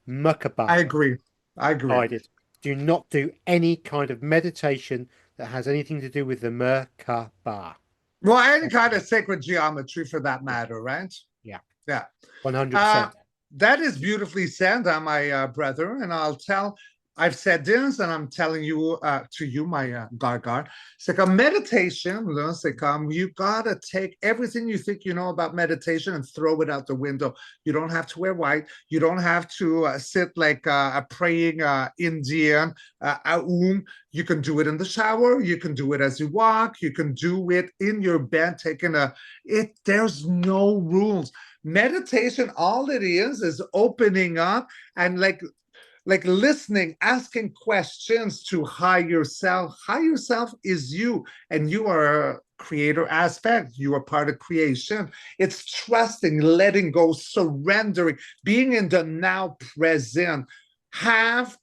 I Merkaba agree. I agree. guided. Do not do any kind of meditation that has anything to do with the Merkaba. Well, any kind Okay. of sacred geometry for that Yeah, matter, right? yeah, Yeah. Uh, 100%. that is beautifully said, my brother. And I'll tell I've said this, and I'm telling you to you, my Gargar. It's like a meditation. It's like you gotta take everything you think you know about meditation and throw it out the window. You don't have to wear white. You don't have to sit like a praying Indian. You can do it in the shower. You can do it as you walk. You can do it in your bed, taking a. It. There's no rules. Meditation, all it is opening up and like listening, asking questions to higher self. Higher self is you, and you are a creator aspect. You are part of creation. It's trusting, letting go, surrendering, being in the now present. Have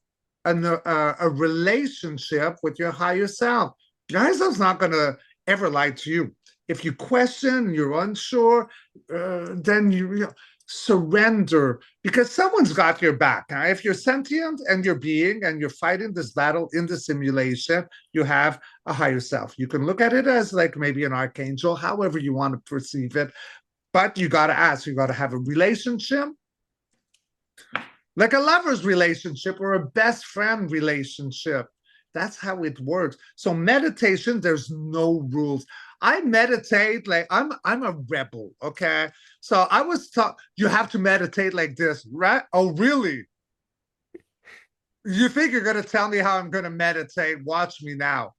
a relationship with your higher self. Your higher self's not going to ever lie to you. If you question, you're unsure, then you surrender because someone's got your back. Now, if you're sentient and you're being and you're fighting this battle in the simulation, you have a higher self. You can look at it as like maybe an archangel, however you want to perceive it. But you got to ask, you got to have a relationship, like a lover's relationship or a best friend relationship. That's how it works. So meditation, there's no rules. I meditate like I'm a rebel, okay? So I was taught you have to meditate like this, right? Oh, really? You think you're gonna tell me how I'm gonna meditate? Watch me now.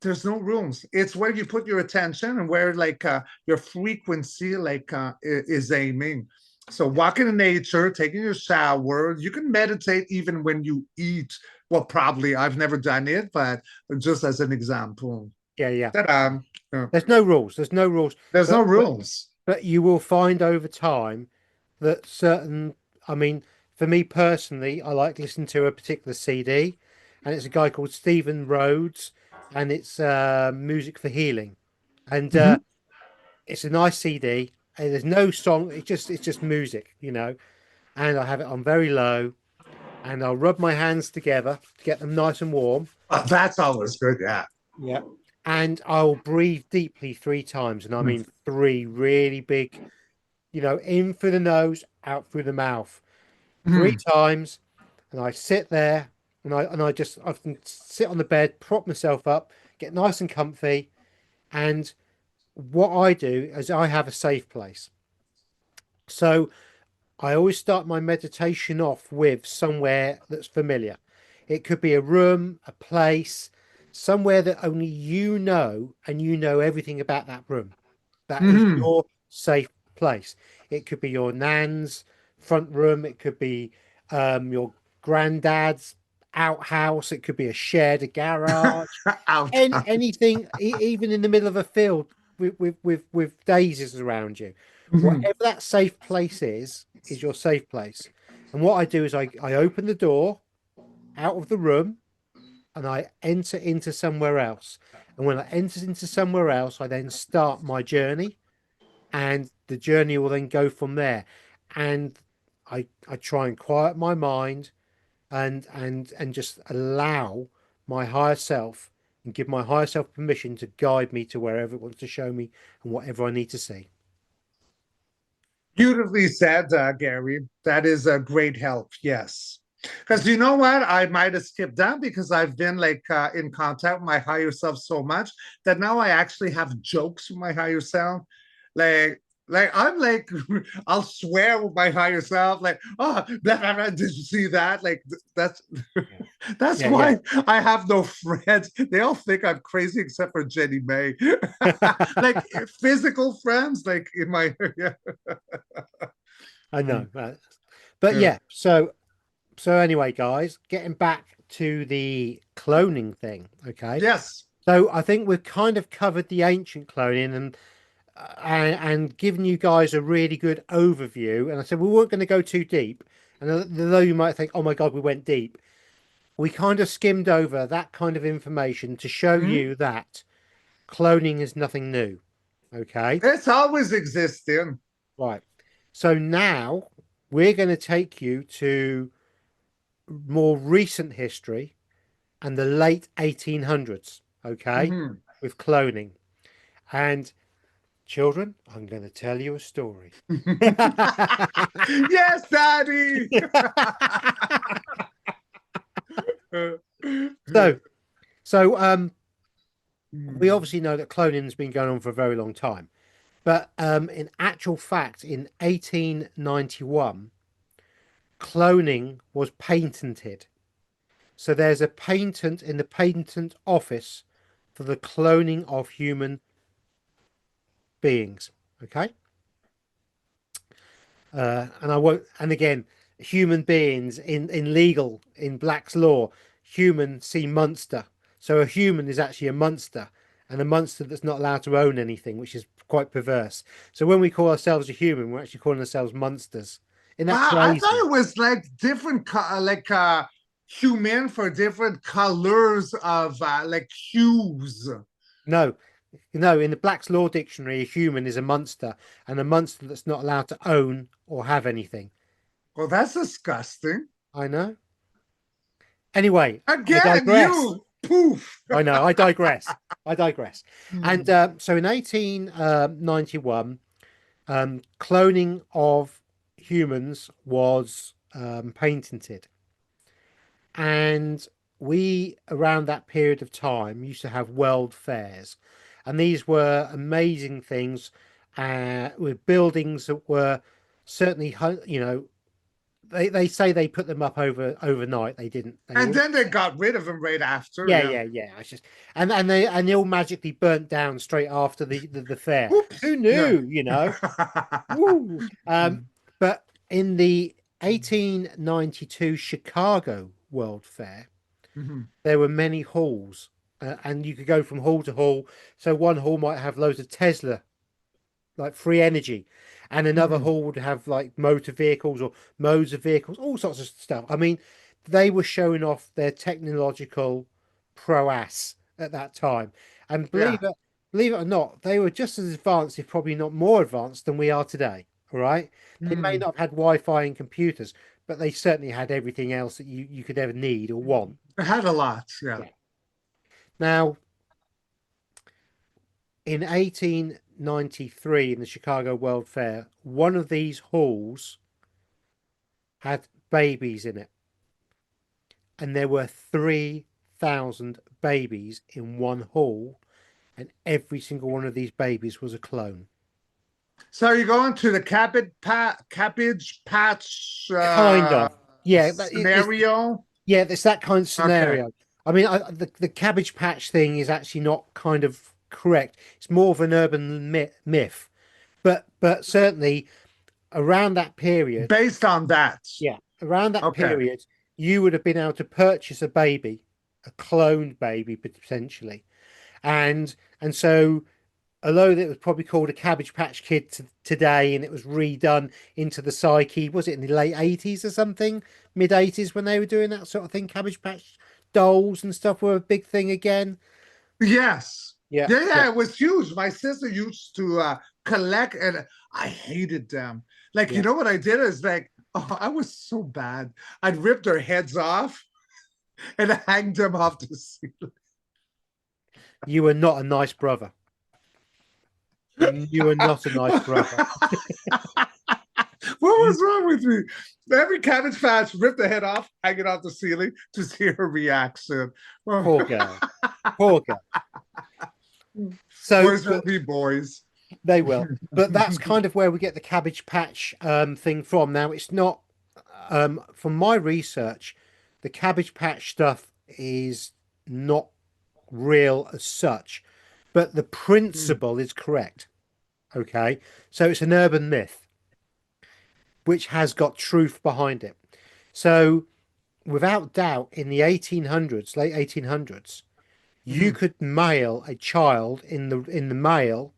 There's no rules. It's where you put your attention and where like your frequency like is aiming. So walking in nature, taking your shower, you can meditate even when you eat. Well, probably I've never done it, but just as an example. Yeah, yeah. Ta-da. There's no rules. There's no rules. There's no But rules. but you will find over time that certain, I mean, for me personally, I like to listen to a particular CD, and it's a guy called Stephen Rhodes, and it's Music for Healing, and Mhm. it's a nice CD. And there's no song. It's just music, And I have it on very low, and I'll rub my hands together to get them nice and warm. That's always good. Yeah. Yeah. And I'll breathe deeply 3 times, and I Mm. mean three really big, in through the nose, out through the mouth, three Mm. times, and I sit there, and I just often sit on the bed, prop myself up, get nice and comfy, and what I do is I have a safe place. So I always start my meditation off with somewhere that's familiar. It could be a room, a place, somewhere that only you know, and you know everything about that room. That is Mhm. your safe place. It could be your nan's front room. It could be your granddad's outhouse. It could be a shed, a garage, Out. and anything, even in the middle of a field with daisies around you. Mhm. Whatever that safe place is your safe place. And what I do is I open the door out of the room and I enter into somewhere else. And when I enter into somewhere else, I then start my journey, and the journey will then go from there. And I try and quiet my mind and just allow my higher self and give my higher self permission to guide me to wherever it wants to show me and whatever I need to see. Beautifully said, Gary. That is a great help. Yes. Because you know what? I might have skipped that because I've been like in contact with my higher self so much that now I actually have jokes with my higher self. Like, I'm like, I'll swear with my higher self, like, oh, blah, blah, blah, did you see that? Like, that's Yeah, that's yeah, yeah. why I have no friends. They all think I'm crazy except for Jenny May. Like physical friends, like in my yeah. I know. Mm, But yeah. yeah, so anyway, guys, getting back to the cloning thing, okay? Yes. So I think we've kind of covered the ancient cloning and given you guys a really good overview. And I said we weren't going to go too deep. And although you might think, oh my God, we went deep, we kind of skimmed over that kind of information to show Mhm. you that cloning is nothing new. Okay. It's always existing. Right. So now we're going to take you to more recent history and the late 1800s. Okay. Mhm. With cloning. And Children, I'm going to tell you a story. Yes, Daddy. so, so we obviously know that cloning has been going on for a very long time, but in actual fact, in 1891, cloning was patented. So there's a patent in the patent office for the cloning of human beings. Okay. And I won't, and again, human beings in Black's law, human see monster. So a human is actually a monster, and a monster that's not allowed to own anything, which is quite perverse. So when we call ourselves a human, we're actually calling ourselves monsters. Isn't that Wow, I thought crazy? it was like different, like human for different colors of like hues. No, no, in the Black's Law Dictionary, a human is a monster, and a monster that's not allowed to own or have anything. Well, that's disgusting. I know. Anyway, I Again, digress. you poof. I know, I digress. I digress. And Hmm. so in 1891, cloning of humans was patented. And we, around that period of time, used to have world fairs. And these were amazing things with buildings that were certainly, they say they put them up overnight. They didn't. They And were, then they got rid of him right after. yeah, Yeah. yeah, yeah. It's just and they all magically burnt down straight after the fair. Oops. Who Yeah. knew? Woo. But in the 1892 Chicago World Fair, Mhm. there were many halls, and you could go from hall to hall. So one hall might have loads of Tesla, like free energy, and another Mhm. hall would have like motor vehicles or modes of vehicles, all sorts of stuff. I mean, they were showing off their technological prowess at that time, and Yeah. believe it or not, they were just as advanced, if probably not more advanced, than we are today. All right, they may Mm. not have had Wi-Fi and computers, but they certainly had everything else that you could ever need or want. It had a lot. Yeah. Yeah. Now, in 1893, in the Chicago World Fair, one of these halls had babies in it, and there were 3,000 babies in one hall, and every single one of these babies was a clone. So you're going to the cabbage patch Kind of, yeah. scenario. It's that kind of Okay. scenario. I mean, the Cabbage Patch thing is actually not kind of correct. It's more of an urban myth, but certainly around that period, Based on that. yeah, around that Okay. period, you would have been able to purchase a baby, a cloned baby potentially, and so although it was probably called a Cabbage Patch Kid today, and it was redone into the psyche, was it in the late 80s or something, mid 80s when they were doing that sort of thing? Cabbage Patch dolls and stuff were a big thing again. Yes. Yeah, Yeah, yeah, yeah, it was huge. My sister used to collect, and I hated them. Like, you yeah. know what I did is like, oh, I was so bad. I'd rip their heads off and hang them off the ceiling. You were not a nice brother. You were not a nice brother. What was wrong with me? Every cabbage patch, rip the head off, hang it off the ceiling to see her reaction. Well, Poor girl. Poor girl. So, boys will but be boys. they will. But that's kind of where we get the Cabbage Patch thing from. Now, it's not, from my research, the Cabbage Patch stuff is not real as such, but the principle is correct. Okay. So it's an urban myth which has got truth behind it. So, without doubt, in the 1800s, late 1800s, you Mhm. could mail a child in the mail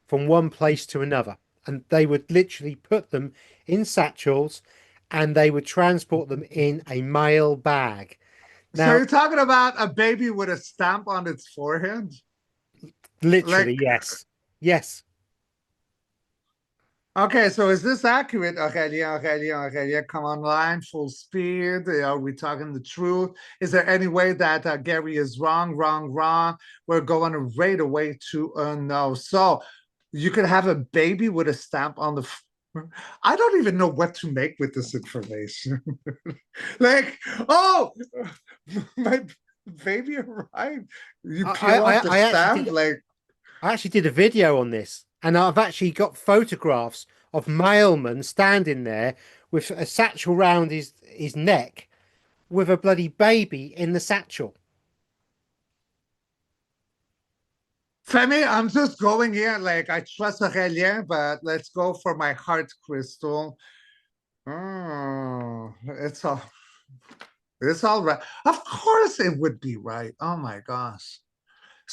from one place to another. And they would literally put them in satchels and they would transport them in a mail bag. So Now, you're talking about a baby with a stamp on its forehead? literally, Like, yes. Yes. okay, so is this accurate? Okay, yeah, okay, yeah, okay, yeah. Come online, full speed. Are we talking the truth? Is there any way that Gary is wrong, wrong, wrong? We're going right away to no. So You could have a baby with a stamp on the. I don't even know what to make with this information. Like, oh, my baby arrived. You peel off the I actually stamp, did like. I actually did a video on this, and I've actually got photographs of mailman standing there with a satchel round his neck with a bloody baby in the satchel. Femi, I'm just going here. Like, I trust Aurélien, but let's go for my heart crystal. Oh, it's all right. Of course it would be right. Oh my gosh.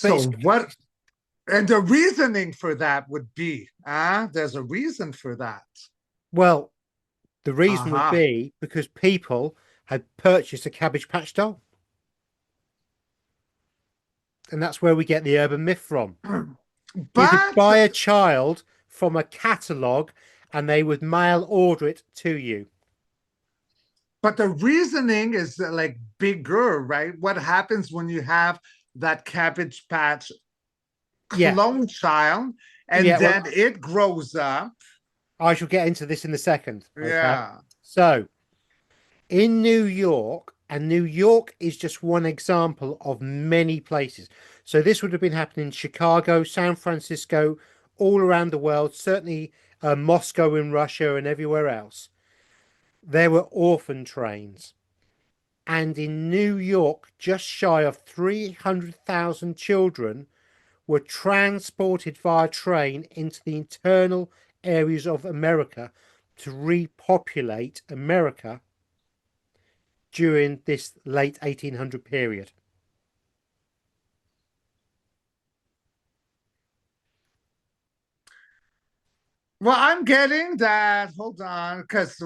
But So what, and the reasoning for that would be, there's a reason for that. well, the reason would Uh-huh. be because people had purchased a Cabbage Patch doll, and that's where we get the urban myth from. You could But buy a child from a catalogue, and they would mail order it to you. but the reasoning is like bigger, right? What happens when you have that Cabbage Patch Yeah, clone child and yeah. then Well, it grows up? I shall get into this in a second. Okay. Yeah. So, in New York, and New York is just one example of many places. So, this would have been happening in Chicago, San Francisco, all around the world, certainly Moscow in Russia and everywhere else. There were orphan trains. And in New York, just shy of 300,000 children were transported via train into the internal areas of America to repopulate America during this late 1800 period. Well, I'm getting that. Hold on, because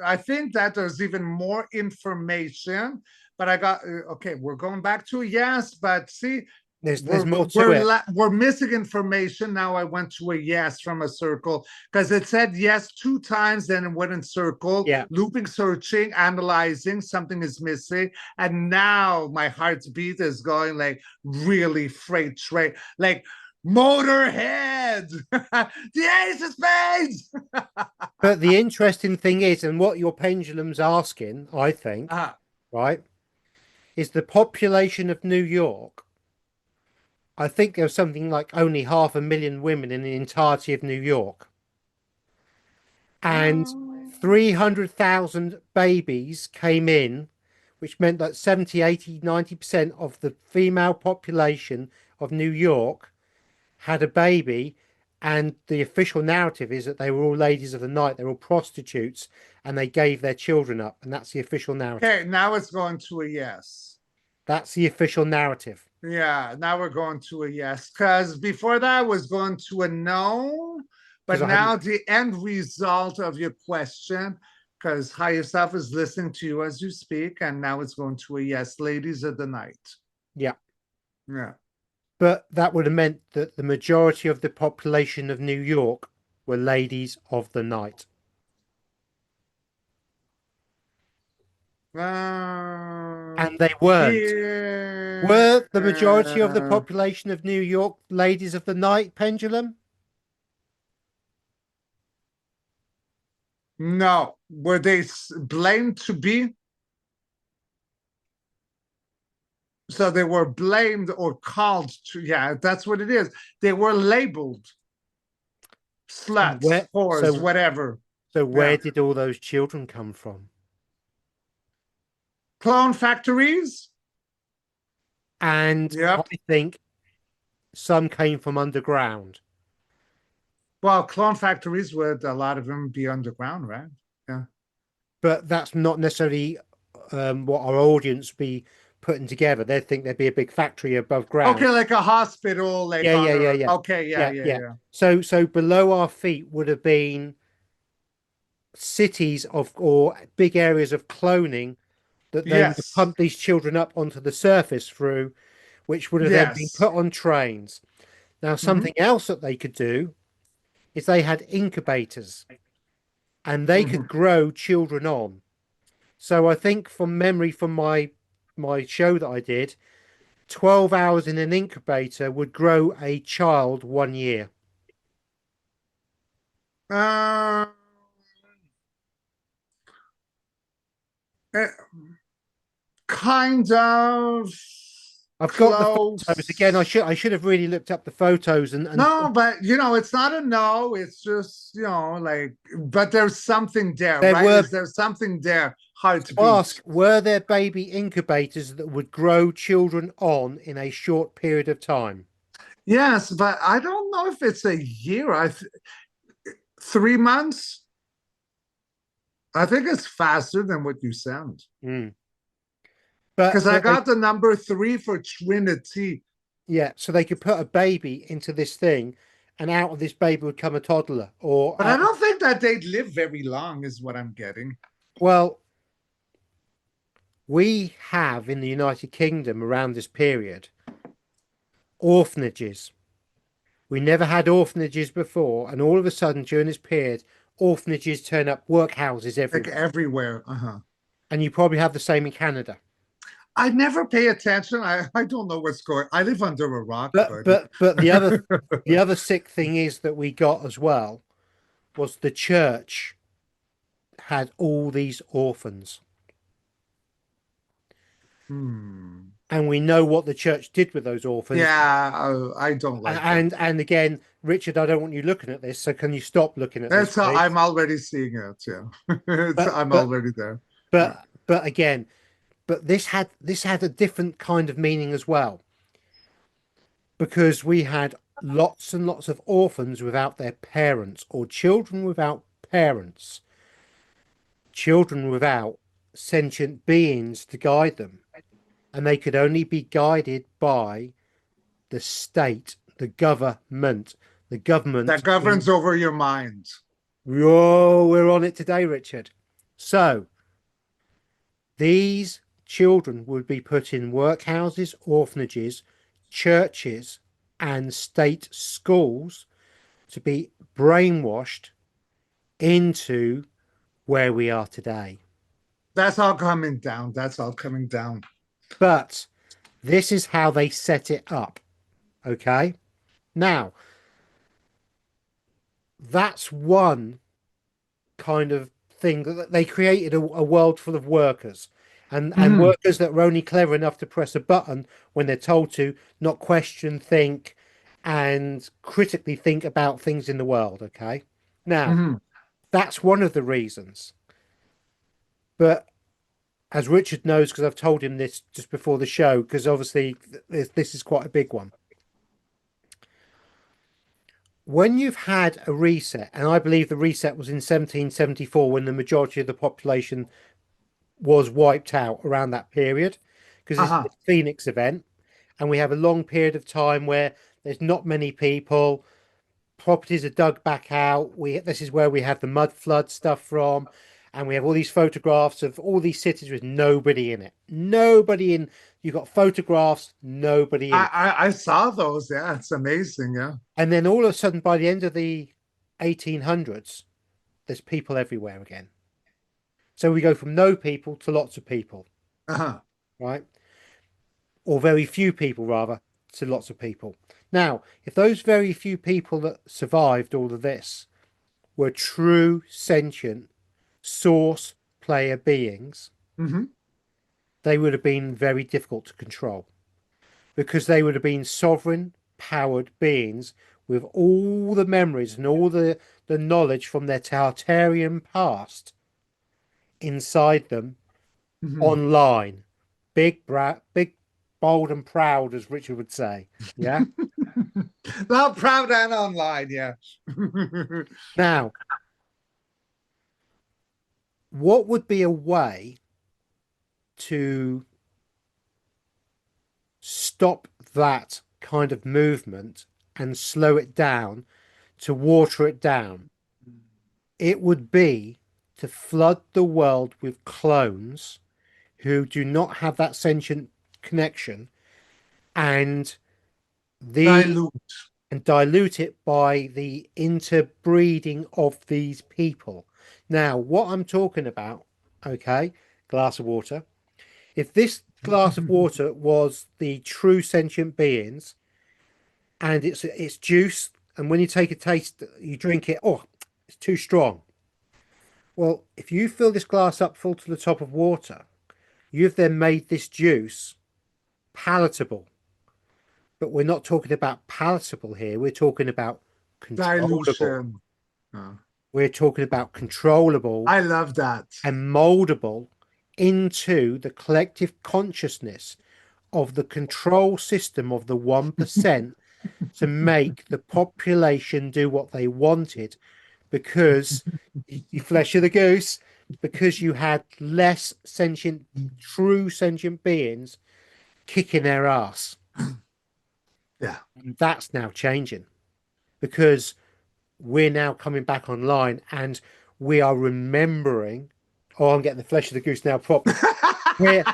I think that there's even more information. But I got okay. We're going back to yes, but see, There's more to it. we're missing information now. I went to a yes from a circle because it said yes two times, then it went in circle, Yeah. looping, searching, analyzing. Something is missing, and now my heart's beat is going like really freight train, like Motorhead, the Ace of Spades. But the interesting thing is, and what your pendulum's asking, I think, uh, right, is the population of New York. I think there's something like only 500,000 women in the entirety of New York. And oh, 300,000 babies came in, which meant that 70, 80, 90% of the female population of New York had a baby. And the official narrative is that they were all ladies of the night, they were all prostitutes, and they gave their children up. And that's the official narrative. okay, now it's going to a yes. That's the official narrative. Yeah, now we're going to a yes. Because before that was going to a no. Because But I hadn't, now the end result of your question, because higher self is listening to you as you speak, and now it's going to a yes, ladies of the night. yeah. Yeah. But that would have meant that the majority of the population of New York were ladies of the night. And they weren't. Here. Were the majority of the population of New York ladies of the night, Pendulum? No. Were they blamed to be? So they were blamed or called to, yeah, that's what it is. They were labeled And sluts, whores, whatever. so Yeah. where did all those children come from? Clone factories? And I Yep. think some came from underground. Well, clone factories would a lot of them be underground, right? Yeah. But that's not necessarily what our audience be putting together. They'd think there'd be a big factory above Okay, ground. like a hospital, like Yeah, on yeah, yeah, Earth. yeah. Okay, yeah, Yeah, yeah, yeah. yeah. So below our feet would have been cities of or big areas of cloning that then would Yes. pump these children up onto the surface through, which would have then been Yes. put on trains. Now, Mm-hmm. something else that they could do is they had incubators and they Mm-hmm. could grow children on. So I think from memory from my show that I did, 12 hours in an incubator would grow a child 1 year. Uh, eh, kind of I've got the photos again. I close. should have really looked up the photos and No, but it's not a no. It's just, like, but there's something there, there right? were Is there something there hard to to ask, beat? were there baby incubators that would grow children on in a short period of time? Yes, but I don't know if it's a year. 3 months. I think it's faster than what you sound. Mm. Because I But they got the number three for Trinity. yeah, so they could put a baby into this thing, and out of this baby would come a toddler. Or But I don't think that they'd live very long, is what I'm getting. well, we have in the United Kingdom around this period orphanages. We never had orphanages before, and all of a sudden during this period, orphanages turn up, workhouses Like everywhere. everywhere. Uh-huh. And you probably have the same in Canada. I never pay attention. I don't know what's going. I live under a rock, But buddy. but but the other sick thing is that we got as well was the church had all these orphans. Hmm. And we know what the church did with those orphans. Yeah, I don't like that. And again, Richard, I don't want you looking at this, so can you stop looking at this, That's how please? I'm already seeing it. Yeah, But I'm but already there. Yeah. but again, but this had a different kind of meaning as well, because we had lots and lots of orphans without their parents, or children without parents, children without sentient beings to guide them, and they could only be guided by the state, the That government governs in. over your mind. Whoa, we're on it today, Richard. So these children would be put in workhouses, orphanages, churches, and state schools to be brainwashed into where we are today. That's all coming down. That's all coming down. But this is how they set it up. Okay. Now, that's one kind of thing that they created a world full of workers and Mhm. workers that were only clever enough to press a button when they're told to, not question, think, and critically think about things in the world. Okay. Now, Mhm. that's one of the reasons. But as Richard knows, because I've told him this just before the show, because obviously this is quite a big one. When you've had a reset, and I believe the reset was in 1774 when the majority of the population was wiped out around that period, because it's Uh-huh. the Phoenix event, and we have a long period of time where there's not many people, properties are dug back out. This is where we have the mud flood stuff from, and we have all these photographs of all these cities with nobody in it. Nobody in. You've got photographs, nobody in I, it. I saw those. Yeah, it's amazing. Yeah. And then all of a sudden, by the end of the 1800s, there's people everywhere again. So we go from no people to lots of people, Uh-huh. right? Or very few people, rather, to lots of people. Now, if those very few people that survived all of this were true sentient source player beings, Hmm. they would have been very difficult to control because they would have been sovereign, powered beings with all the memories and all the knowledge from their Tartarian past inside them Hmm. online. Big, bold, and proud, as Richard would say. Yeah. Well, proud and online. Yeah. Now, what would be a way to stop that kind of movement and slow it down, to water it down? It would be to flood the world with clones who do not have that sentient connection and the Dilute. and dilute it by the interbreeding of these people. Now, what I'm talking about, okay, glass of water. If this glass of water was the true sentient beings and it's juice, and when you take a taste, you drink it, oh, It's too strong. Well, if you fill this glass up full to the top of water, you've then made this juice palatable. But we're not talking about palatable here. We're talking about controllable. Dilution. Oh, We're talking about controllable I love that. and moldable into the collective consciousness of the control system of the 1% to make the population do what they wanted because you flesh of the goose, because you had less sentient, true sentient beings kicking their ass. Yeah. And that's now changing because we're now coming back online and we are remembering. Oh, I'm getting the flesh of the goose now properly. We're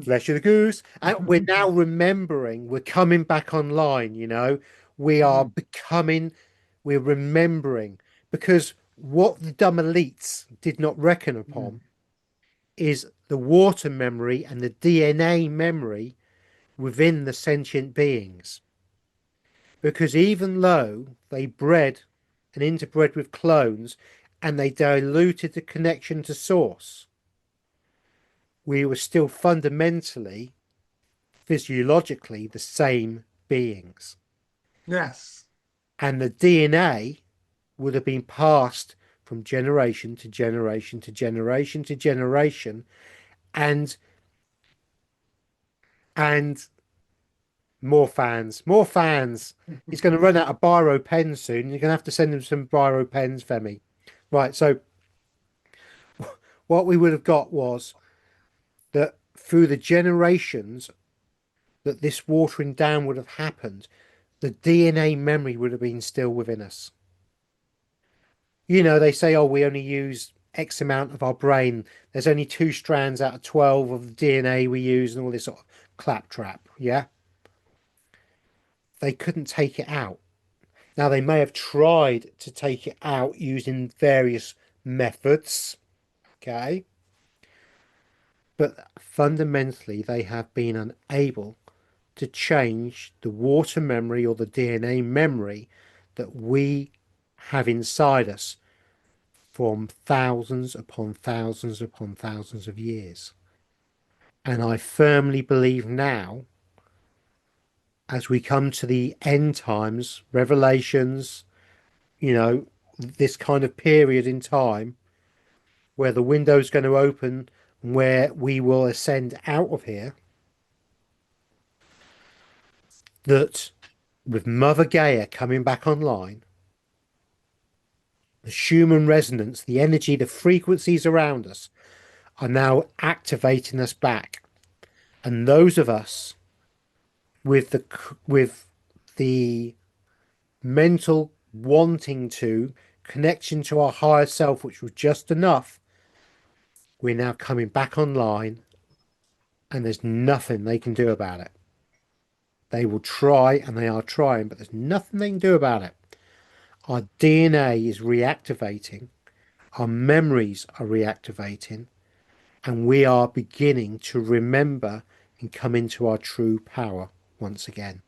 flesh of the goose. And we're now remembering, we're coming back online, you know. We are becoming, we're remembering because what the dumb elites did not reckon upon is the water memory and the DNA memory within the sentient beings. Because even though they bred and interbred with clones and they diluted the connection to source, we were still fundamentally, physiologically, the same beings. Yes. And the DNA would have been passed from generation to generation to generation to generation. And more fans, more fans. He's going to run out of biro pens soon. You're going to have to send him some biro pens, Femi. Right. So what we would have got was that through the generations that this watering down would have happened, the DNA memory would have been still within us. You know, they say, oh, we only use X amount of our brain. There's only 2 strands out of 12 of the DNA we use and all this sort of claptrap. Yeah. They couldn't take it out. Now, they may have tried to take it out using various methods. Okay. But fundamentally, they have been unable to change the water memory or the DNA memory that we have inside us from thousands upon thousands upon thousands of years. And I firmly believe now, as we come to the end times, revelations, you know, this kind of period in time where the window's going to open and where we will ascend out of here, that with Mother Gaia coming back online, the Schumann resonance, the energy, the frequencies around us are now activating us back. And those of us with the mental wanting to connection to our higher self, which was just enough, we're now coming back online and there's nothing they can do about it. They will try and they are trying, but there's nothing they can do about it. Our DNA is reactivating, our memories are reactivating, and we are beginning to remember and come into our true power once again.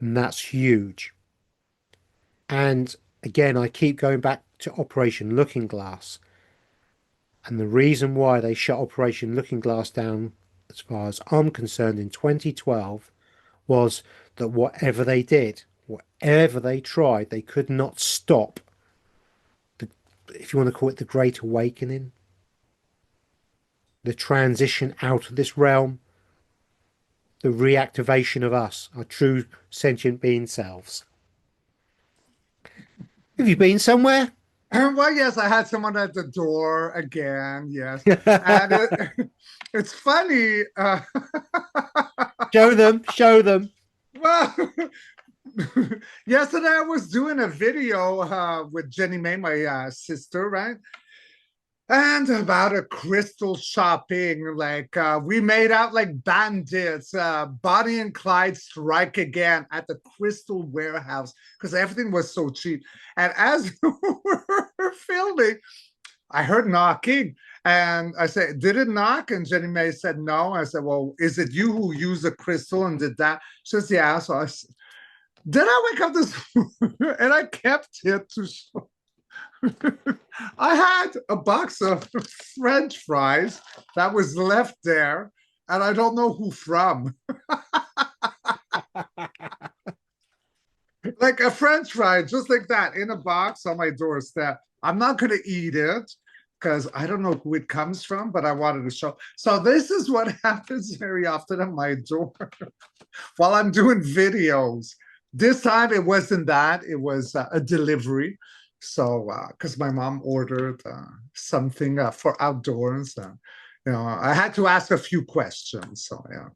And that's huge. And again, I keep going back to Operation Looking Glass. And the reason why they shut Operation Looking Glass down, as far as I'm concerned, in 2012 was that whatever they did, whatever they tried, they could not stop the, if you want to call it the Great Awakening, the transition out of this realm, the reactivation of us, our true sentient being selves. Have you been somewhere? Well, yes, I had someone at the door again. Yes. And it's funny. Show them, show them. Well, yesterday I was doing a video with Jenny May, my sister, right? And about a crystal shopping, like we made out like bandits. Bonnie and Clyde strike again at the crystal warehouse because everything was so cheap. And as we're filming, I heard knocking, and I said, "Did it knock?" And Jenny May said, "No." I said, "Well, is it you who used the crystal and did that?" She says, "Yeah." So Then I wake up this and I kept it to show. I had a box of French fries that was left there, and I don't know who from. Like a French fry, just like that, in a box on my doorstep. I'm not going to eat it because I don't know who it comes from, but I wanted to show. So this is what happens very often at my door while I'm doing videos. This time it wasn't that; it was a delivery. So because my mom ordered something for outdoors, I had to ask a few questions. So yeah.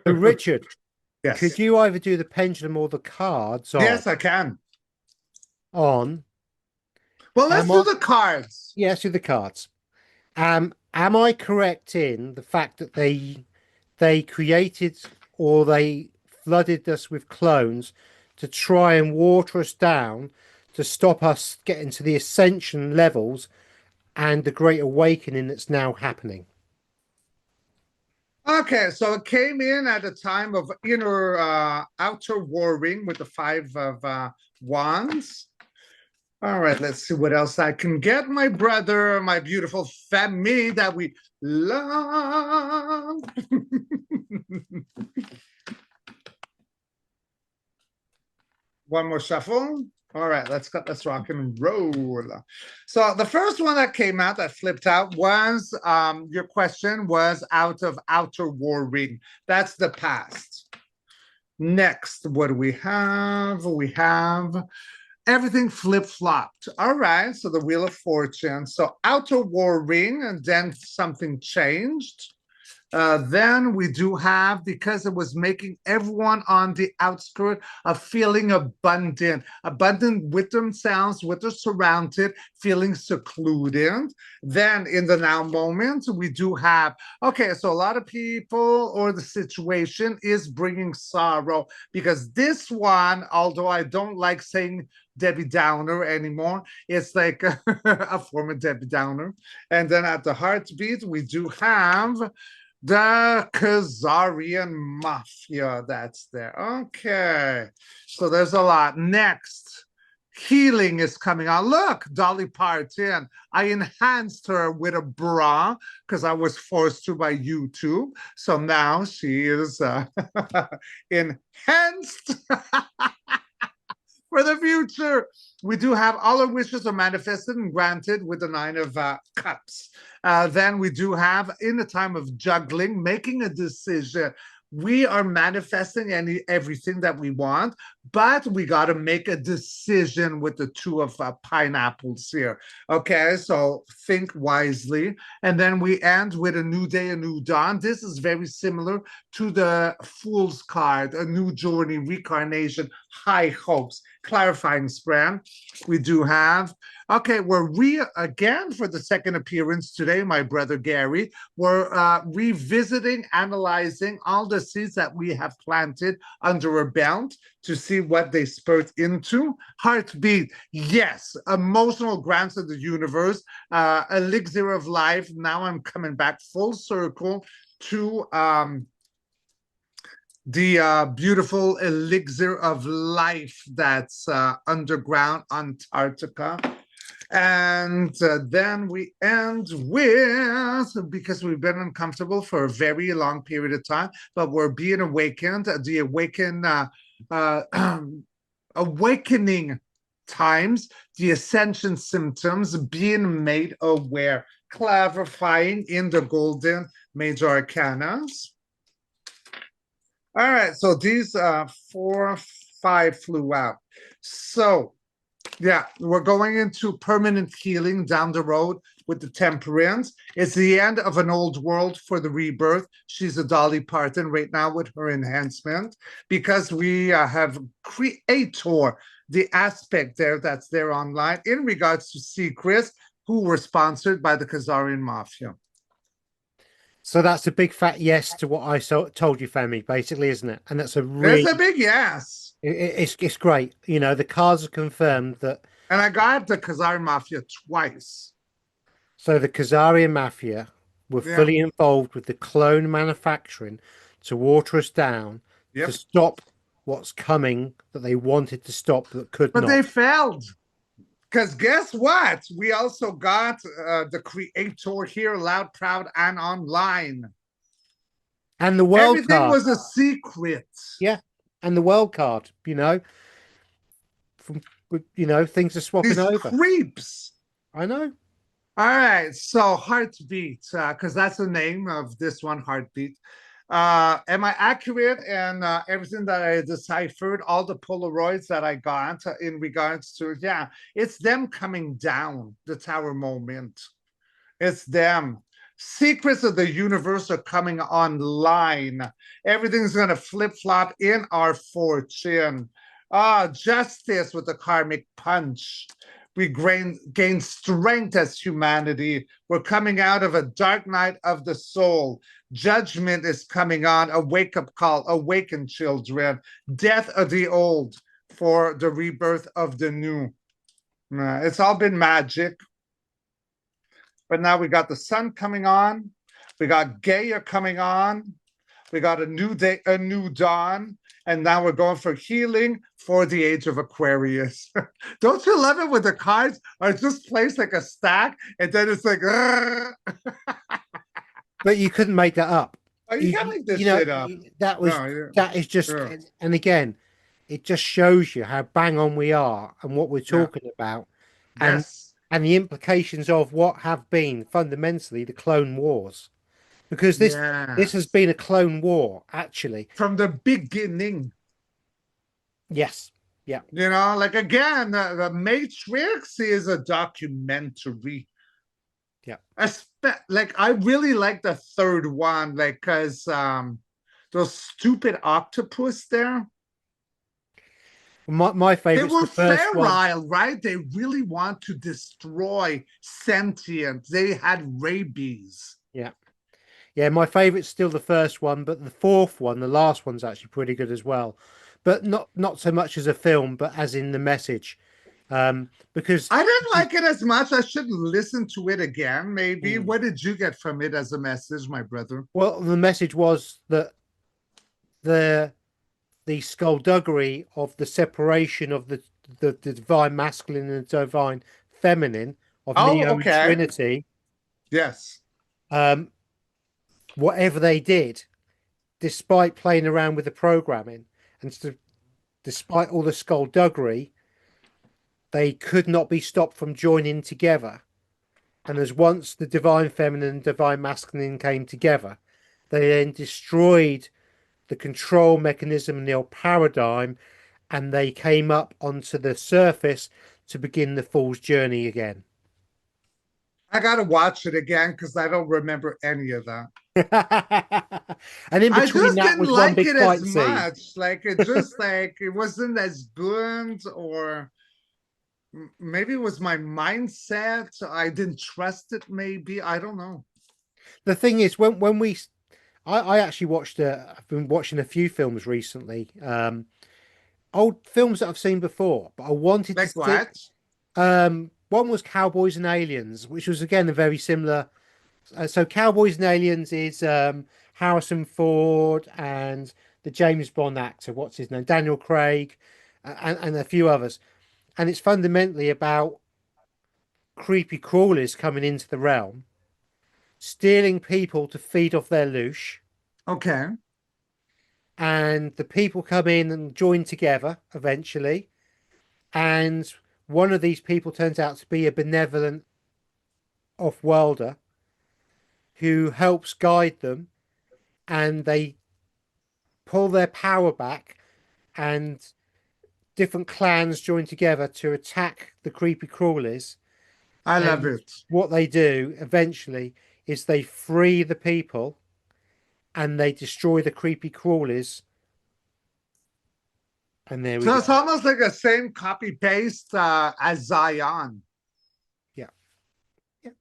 So, Richard, Yes. could you either do the pendulum or the cards Yes, I can. on? Well, let's Am do I? the cards. Yes, do the cards. Am I correct in the fact that they created or they flooded us with clones to try and water us down to stop us getting to the ascension levels and the great awakening that's now happening? Okay, so it came in at a time of inner outer warring with the five of wands. All right, let's see what else I can get. My brother, my beautiful family that we love. One more shuffle. All right, let's rock and roll. So the first one that came out that flipped out was your question was out of outer warring. That's the past. Next, what do we have? We have everything flip-flopped. All right, so the Wheel of Fortune. So outer warring, and then something changed. Then we do have, because it was making everyone on the outskirts of feeling abundant with themselves, with their surrounded, feeling secluded. Then in the now moment, we do have, okay, so a lot of people or the situation is bringing sorrow because this one, although I don't like saying Debbie Downer anymore, it's like a form of Debbie Downer. And then at the heartbeat, we do have the Khazarian Mafia, that's there. Okay, so there's a lot. Next, healing is coming out. Look, Dolly Parton. I enhanced her with a bra because I was forced to by YouTube. So now she is enhanced for the future. We do have all our wishes are manifested and granted with the Nine of Cups. Then we do have, in the time of juggling, making a decision. We are manifesting everything that we want, but we got to make a decision with the two of pineapples here. Okay, so think wisely. And then we end with a new day, a new dawn. This is very similar to the Fool's card, a new journey, reincarnation, high hopes, clarifying spread. We do have, okay, we're again for the second appearance today, my brother Gary. We're revisiting, analyzing all the seeds that we have planted under a belt to see what they spurt into. Heartbeat, yes. Emotional grants of the universe, elixir of life. Now I'm coming back full circle to the beautiful elixir of life that's underground Antarctica. And then we end with, because we've been uncomfortable for a very long period of time, but we're being awakened, awakening times, the ascension symptoms, being made aware, clarifying in the golden major arcanas. All right, so these 4, 5 flew out. So yeah, we're going into permanent healing down the road with the Temperance. It's the end of an old world for the rebirth. She's a Dolly Parton right now with her enhancement because we have creator, the aspect there that's there online in regards to secrets who were sponsored by the Khazarian Mafia. So that's a big fat yes to what I told you, family, basically, isn't it? And that's a It's really, a big yes. it's great. You know, the cards are confirmed that. And I got the Khazarian Mafia twice. So the Khazarian Mafia were Yeah. fully involved with the clone manufacturing to water us down, to Yep. stop what's coming that they wanted to stop that could But not. they failed. Because guess what? We also got the creator here, loud, proud, and online. And the world Everything card. was a secret. Yeah. And the world card, from things are swapping These over. creeps. I know. All right, so Heartbeat, because that's the name of this one, Heartbeat. Am I accurate in everything that I deciphered, all the Polaroids that I got in regards to, yeah, it's them coming down, the tower moment. It's them. Secrets of the universe are coming online. Everything's going to flip flop in our fortune. Justice with the karmic punch. We gain strength as humanity. We're coming out of a dark night of the soul. Judgment is coming on. A wake up call. Awaken, children. Death of the old for the rebirth of the new. It's all been magic. But now we got the sun coming on. We got Gaia coming on. We got a new day, a new dawn. And now we're going for healing for the age of Aquarius. Don't you love it when the cards are just placed like a stack and then it's like, But you couldn't make that up. oh, you can't make this shit up. That is just, and again, it just shows you how bang on we are and what we're talking about, and Yes. and the implications of what have been fundamentally the clone wars, because this has been a clone war actually from the beginning. Yes. Yeah. Like again, the Matrix is a documentary. Yeah. Like I really like the third one, like because those stupid octopus there. My favorite. They were feral, right? They really want to destroy sentient. They had rabies. Yeah. Yeah, my favorite's still the first one, but the fourth one, the last one's actually pretty good as well. But not so much as a film, but as in the message. Because I didn't like it as much. I should listen to it again, maybe. What did you get from it as a message, my brother? Well, the message was that the skullduggery of the separation of the divine masculine and the divine feminine of Neo and Trinity. Yes. Whatever they did, despite playing around with the programming and despite all the skullduggery, they could not be stopped from joining together. And as once the divine feminine and divine masculine came together, they then destroyed the control mechanism and the old paradigm, and they came up onto the surface to begin the fool's journey again. I gotta watch it again because I don't remember any of that. And in between that was one big fight scene. Much. Like it just like it wasn't as good, or maybe it was my mindset. I didn't trust it. Maybe I don't know. The thing is, when I actually watched. I've been watching a few films recently. Old films that I've seen before, but I wanted like to what? One was Cowboys and Aliens, which was again a very similar. So Cowboys and Aliens is Harrison Ford and the James Bond actor. What's his name? Daniel Craig, and a few others. And it's fundamentally about creepy crawlers coming into the realm, stealing people to feed off their loosh. Okay. And the people come in and join together eventually. And one of these people turns out to be a benevolent off-worlder who helps guide them, and they pull their power back, and different clans join together to attack the creepy crawlers. I love it. What they do eventually is they free the people and they destroy the creepy crawlers. And there we go. So it's almost like the same copy paste as Zion. Yeah. Yeah.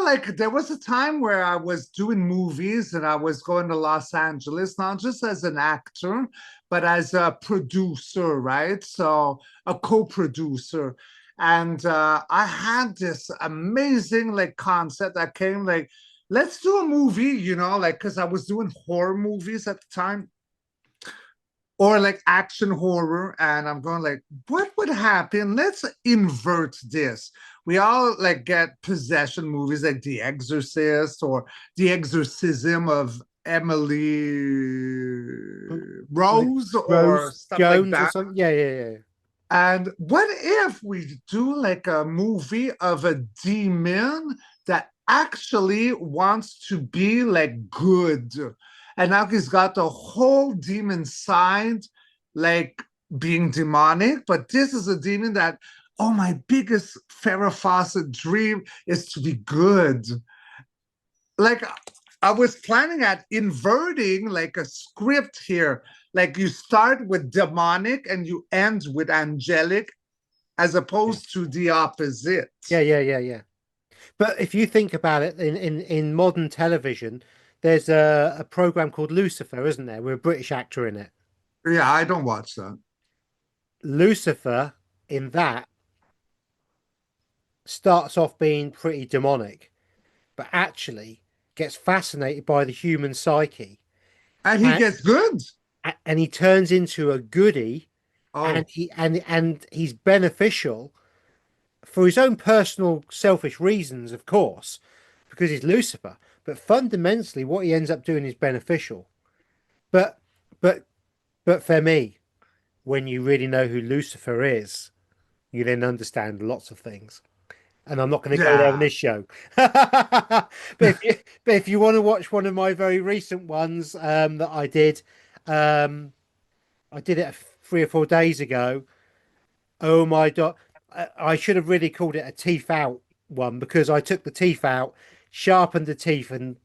Like there was a time where I was doing movies and I was going to Los Angeles, not just as an actor, but as a producer, right? So a co-producer. And I had this amazing like concept that came like, let's do a movie, like because I was doing horror movies at the time. or like action horror, and I'm going like, what would happen? Let's invert this. We all like get possession movies like The Exorcist or The Exorcism of Emily Like Rose or Rose stuff like Jones or that. something. Yeah, yeah, yeah. And what if we do like a movie of a demon that actually wants to be like good? And now he's got the whole demon side, like being demonic, but this is a demon that, oh, my biggest Farrah Fawcett dream is to be good. Like I was planning at inverting like a script here. Like you start with demonic and you end with angelic, as Yeah, opposed to the opposite. yeah, yeah, yeah, yeah. But if you think about it, in modern television, there's a program called Lucifer, isn't there? With a British actor in it. Yeah, I don't watch that. Lucifer in that starts off being pretty demonic, but actually gets fascinated by the human psyche, And he and gets good. and he turns into a goody, and Oh, he's beneficial for his own personal selfish reasons, of course, because he's Lucifer. But fundamentally, what he ends up doing is beneficial. But but but for me, when you really know who Lucifer is, you then understand lots of things. And I'm not going to go there in yeah. this show. But if you want to watch one of my very recent ones that um, I did it 3 or 4 days ago. Oh my God. I should have really called it a teeth out one because I took the teeth out, sharpened the teeth, and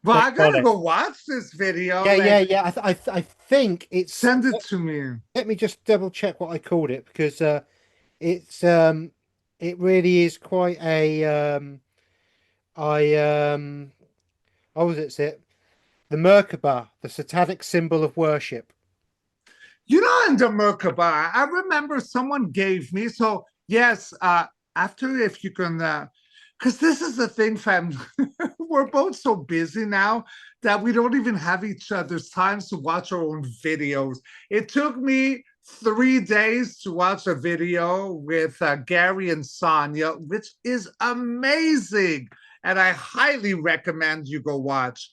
Well, they I got gotta it. go watch this video. Yeah, yeah, Like, yeah. I think it's. send it to me. Let me just double check what I called it because it's it really is quite a I what was it? The Merkaba, the satanic symbol of worship. You know, in the Merkaba, I remember someone gave me. So yes, after if you can, because this is the thing, fam. We're both so busy now that we don't even have each other's times to watch our own videos. It took me 3 days to watch a video with Gary and Sonia, which is amazing, and I highly recommend you go watch.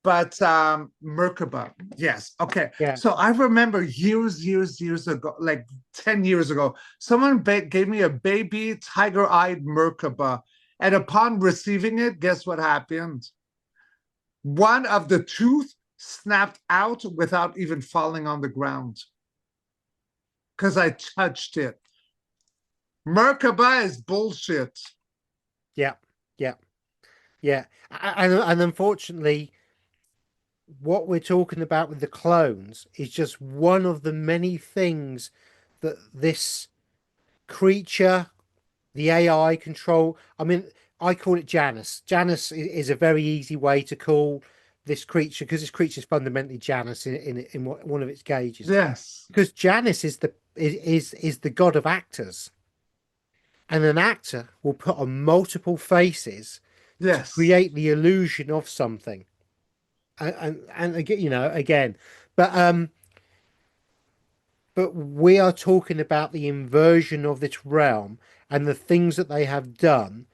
But Merkaba, yes. Okay. Yeah. So I remember years ago, like 10 years ago, someone gave me a baby tiger-eyed Merkaba. And upon receiving it, guess what happened? One of the tooth snapped out without even falling on the ground because I touched it. Merkaba is bullshit. Yeah. Yeah. Yeah. And unfortunately, what we're talking about with the clones is just one of the many things that this creature, the AI control. I mean, I call it Janus. Janus is a very easy way to call this creature because this creature is fundamentally Janus in one of its gauges. Yes. Because Janus is the god of actors, and an actor will put on multiple faces to Yes. create the illusion of something. And again, again, but we are talking about the inversion of this realm and the things that they have done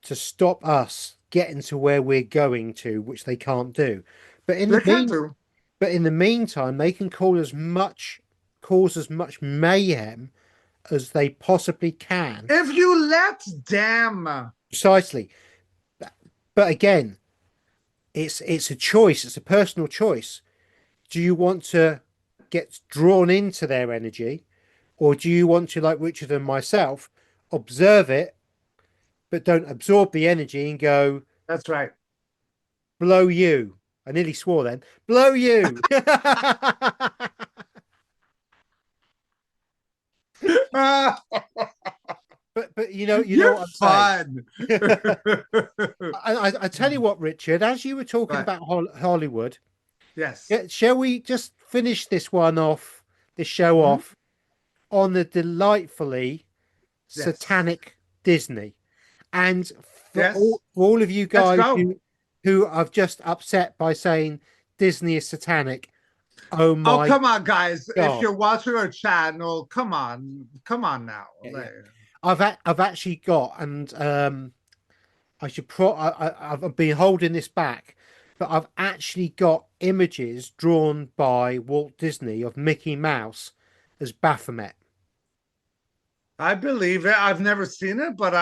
to stop us getting to where we're going to, which they can't do. But in They the can do. meantime, they can cause as much mayhem as they possibly can. If you let them. Precisely. But again, it's a choice. It's a personal choice. Do you want to get drawn into their energy, or do you want to, like Richard and myself, observe it but don't absorb the energy and go, That's right. blow you? I nearly swore then. Blow you. But you know You're what I'm saying. fun. I tell you what, Richard, as you were talking But about Hollywood, yes. shall we just finish this show Mhm. off on the delightfully Yes. satanic Disney? And Yes. for all of you Let's guys go. who are just upset by saying Disney is satanic, Oh Oh, my come on, guys. If God. you're watching our channel, come on. Come on now. Yeah, yeah. Like, I've actually got, and I should I've been holding this back, but I've actually got images drawn by Walt Disney of Mickey Mouse as Baphomet. I believe it. I've never seen it, but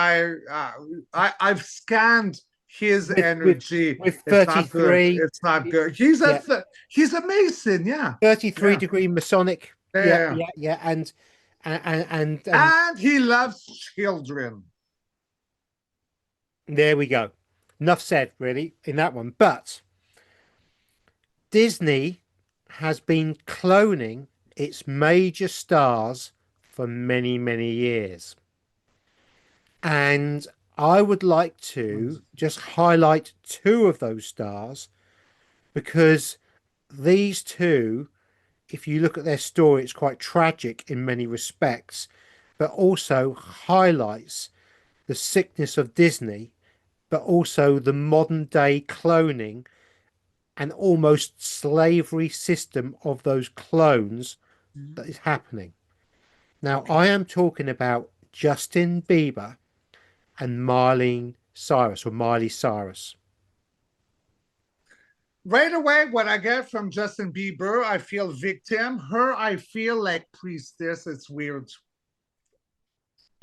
I've scanned his with with energy. with It's not good. 33, It's not good. He's yeah, he's a Mason. Yeah, 33 yeah, degree Masonic. yeah, Yeah, yeah. yeah, yeah. And And he loves children. there we go. Enough said, really, in that one. But Disney has been cloning its major stars for many, many years. And I would like to just highlight two of those stars because these two, if you look at their story, it's quite tragic in many respects, but also highlights the sickness of Disney, but also the modern day cloning and almost slavery system of those clones that is happening. Now, Okay. I am talking about Justin Bieber and Miley Cyrus or Miley Cyrus. Right away, what I get from Justin Bieber, I feel victim. Her, I feel like priestess. It's weird.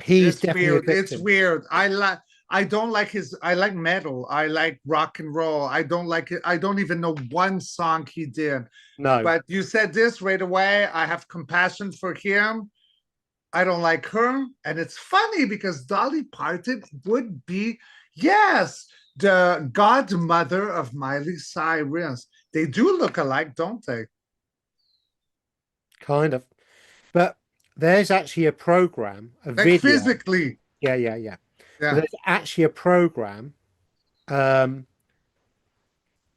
He's It's definitely a weird. It's victim. weird. I don't like his I like metal. I like rock and roll. I don't like it. I don't even know one song he did. No, But you said this right away. I have compassion for him. I don't like her. And it's funny because Dolly Parton would be, yes, the godmother of Miley Cyrus. They do look alike, don't they? kind of. But there's actually a program, a Like video. physically. Yeah, yeah, yeah. But Yeah. there's actually a program. Um,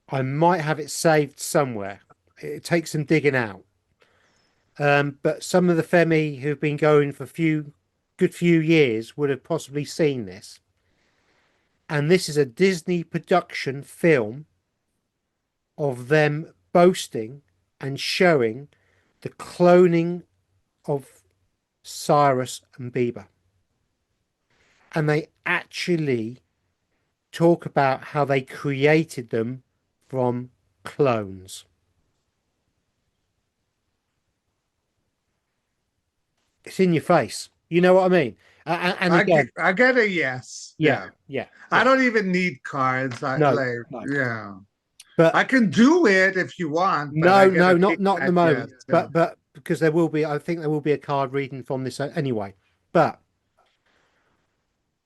I might have it saved somewhere. It takes some digging out. But some of the Femi who've been going for good few years would have possibly seen this. And this is a Disney production film of them boasting and showing the cloning of Cyrus and Bieber. And they actually talk about how they created them from clones. It's in your face. You know what I mean? And again, I get a yes. yeah, Yeah. yeah, I yeah. don't even need cards. I No, like, no. yeah. But I can do it if you want, but I no, get a no, big not at the fat yes. moment. Yeah. But because there will be, I think there will be a card reading from this anyway. But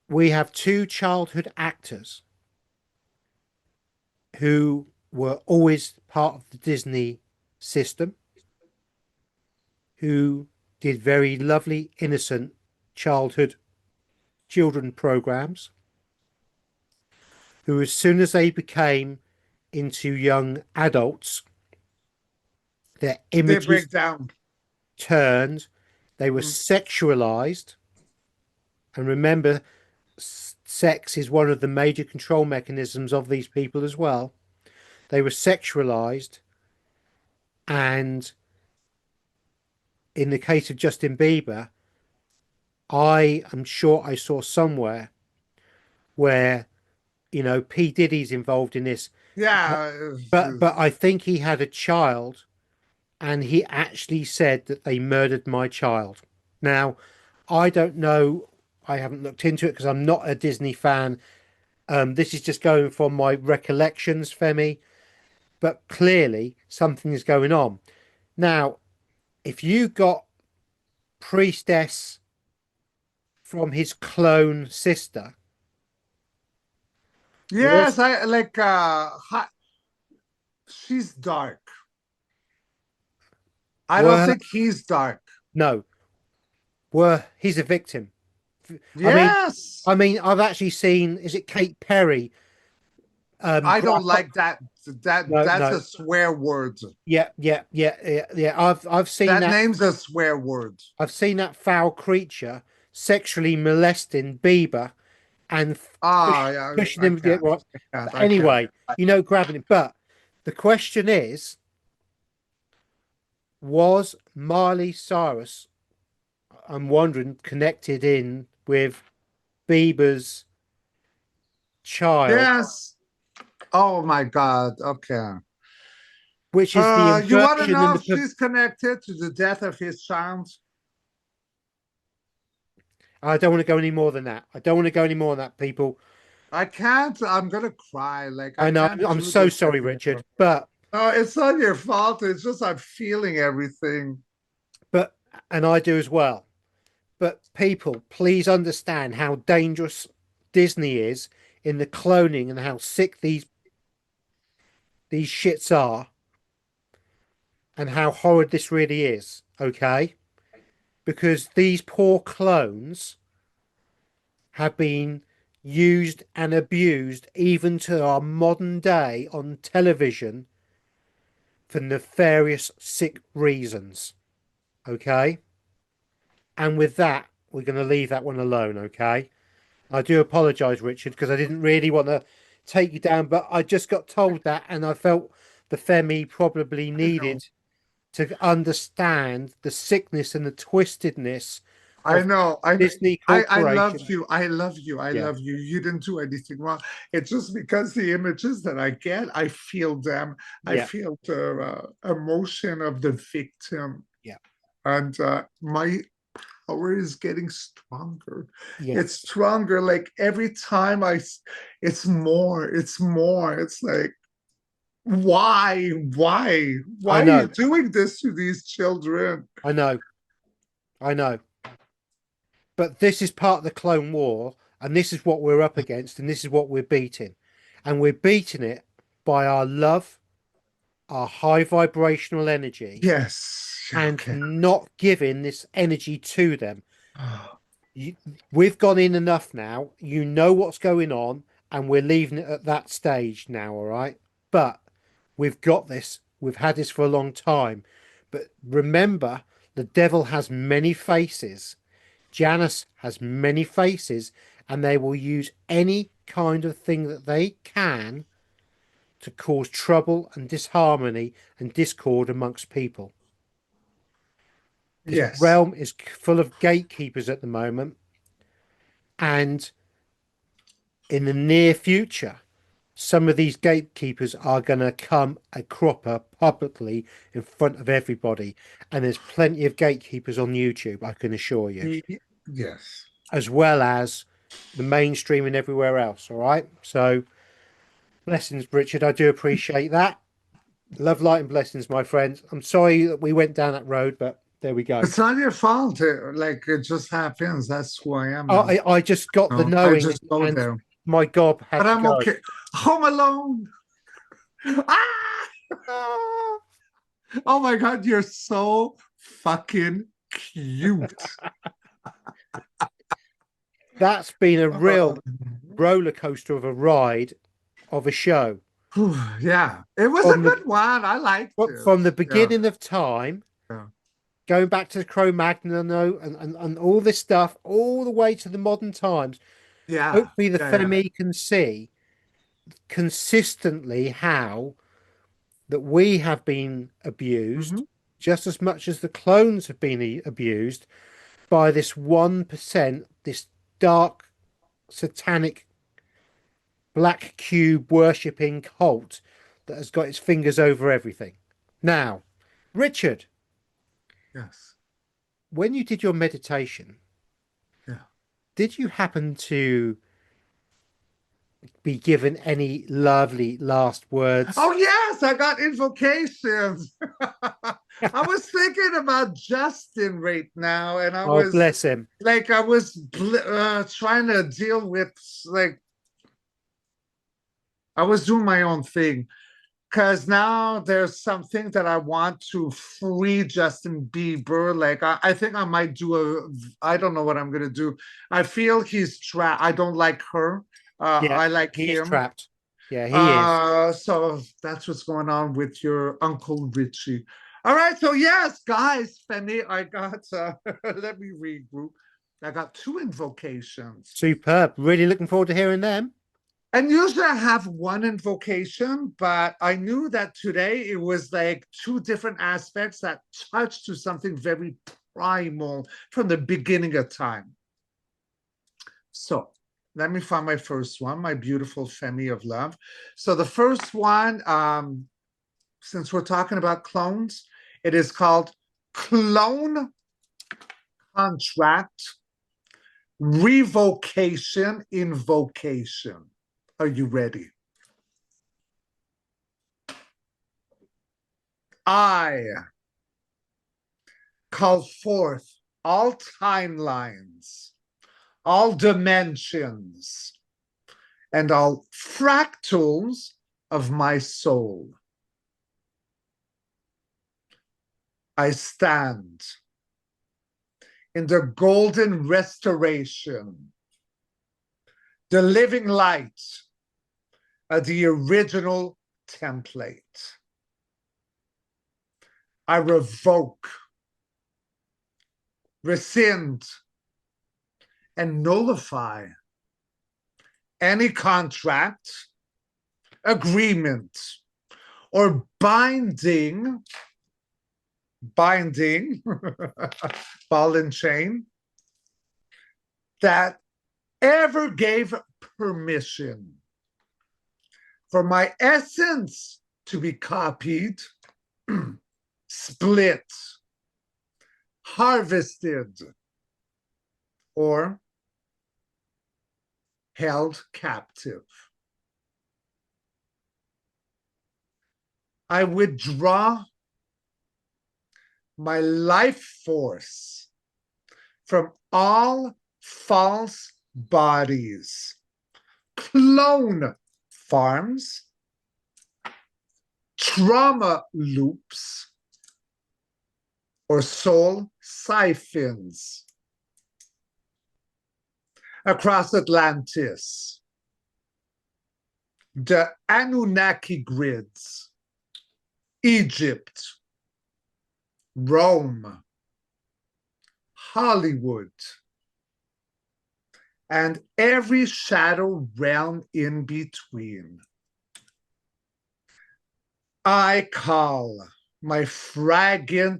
we have two childhood actors who were always part of the Disney system, who did very lovely, innocent childhood children programs, who, as soon as they became into young adults, their They images break down. turned, they were Mm. sexualized. And remember, sex is one of the major control mechanisms of these people as well. They were sexualized, and in the case of Justin Bieber, I am sure I saw somewhere where, P. Diddy's involved in this, but Yeah. but I think he had a child, and he actually said that they murdered my child. Now, I don't know. I haven't looked into it because I'm not a Disney fan. This is just going from my recollections, Femi, but clearly something is going on. Now, if you got Priestess from his clone sister, were, Yes, I like she's dark. I don't were think he's dark. no, were he's a victim. I mean, Yes. I've actually seen. Is it Kate Perry? I Grow don't up. like that. No, That's no. a swear word. Yeah, yeah, yeah, yeah, yeah. I've seen That that. name's a swear word. I've seen that foul creature sexually molesting Bieber and Ah, yeah, pushing I him. Yeah, can't. right. I can't. But I can't. anyway, grabbing it. But the question is, Was Miley Cyrus, I'm wondering, connected in with Bieber's child, Yes. Oh my God. Okay. which is the You want to inversion and know the if she's connected to the death of his child? I don't want to go any more than that. I don't want to go any more than that, people. I can't. I'm gonna cry. Like I I know. can't I'm do so this sorry, anymore. Richard, but No, it's not your fault. It's just I'm feeling everything. but and I do as well. But people, please understand how dangerous Disney is in the cloning and how sick these shits are and how horrid this really is. Okay, because these poor clones have been used and abused even to our modern day on television for nefarious, sick reasons. Okay. And with that, we're going to leave that one alone. Okay. I do apologize, Richard, because I didn't really want to take you down, but I just got told that and I felt the Femi probably I know. needed to understand the sickness and the twistedness I of know. Disney I love Corporation. you. I love you. I Yeah. love you. You didn't do anything wrong. It's just because the images that I get, I feel them. I Yeah. feel the emotion of the victim, Yeah. and my power is getting stronger. Yeah. It's stronger. Like every time it's more. It's more. It's like why I are you know. doing this to these children? I know. I know. But this is part of the Clone War, and this is what we're up against, and this is what we're beating. And we're beating it by our love, our high vibrational energy, Yes. and Okay. not giving this energy to them. You, we've gone in enough now. You know what's going on, and we're leaving it at that stage now, all right? But we've got this. We've had this for a long time. But remember, the devil has many faces. Janus has many faces, and they will use any kind of thing that they can to cause trouble and disharmony and discord amongst people. This Yes. realm is full of gatekeepers at the moment, and in the near future, some of these gatekeepers are going to come a cropper publicly in front of everybody. And there's plenty of gatekeepers on YouTube, I can assure you, Yes. as well as the mainstream and everywhere else. All right. So, blessings, Richard. I do appreciate that. Love, light, and blessings, my friends. I'm sorry that we went down that road, but there we go. It's not your fault. Like it just happens. That's who I am now. I just got the No, I knowing, just go and there. my gob But had to I'm go. okay. Home Alone. Ah! Ah, Oh my God, you're so fucking cute. that's been a Uh, real roller coaster of a ride of a show yeah, it was a from the good one. I liked it. from the Yeah, beginning of time, yeah. going back to the Cro-Magnon and all this stuff, all the way to the modern times. Yeah, Hopefully, the yeah, Femi can see consistently how that we have been yeah. abused just as much as the clones have been abused by this 1%, this dark satanic black cube worshipping cult that has got its fingers over everything. Now, Richard, Yes, when you did your meditation, yeah. did you happen to be given any lovely last Oh words? yes, I got invocations. I was thinking about Justin right now, and I Oh, was bless him. like, trying to deal with like I was doing my own thing because now there's something that I want to free Justin Bieber. Like I think I might do I don't know what I'm gonna do. I feel he's trapped. I don't like her. Yeah, I like he is him. trapped. Yeah, he is. So that's what's going on with your Uncle Richie. All right, so yes, guys, Femi, I got let me regroup. I got two invocations. Superb. Really looking forward to hearing them. And usually I have one invocation, but I knew that today it was like two different aspects that touch to something very primal from the beginning of time. So let me find my first one, my beautiful Femi of love. So the first one, since we're talking about clones, it is called Clone Contract Revocation Invocation. Are you ready? I call forth all timelines, all dimensions, and all fractals of my soul. I stand in the golden restoration, the living light of the original template. I revoke, rescind, and nullify any contract, agreement, or binding, ball and chain, that ever gave permission for my essence to be copied, split, harvested, or held captive. I withdraw my life force from all false bodies, clone farms, trauma loops, or soul siphons across Atlantis, the Anunnaki grids, Egypt, Rome, Hollywood, and every shadow realm in between. I call my fragments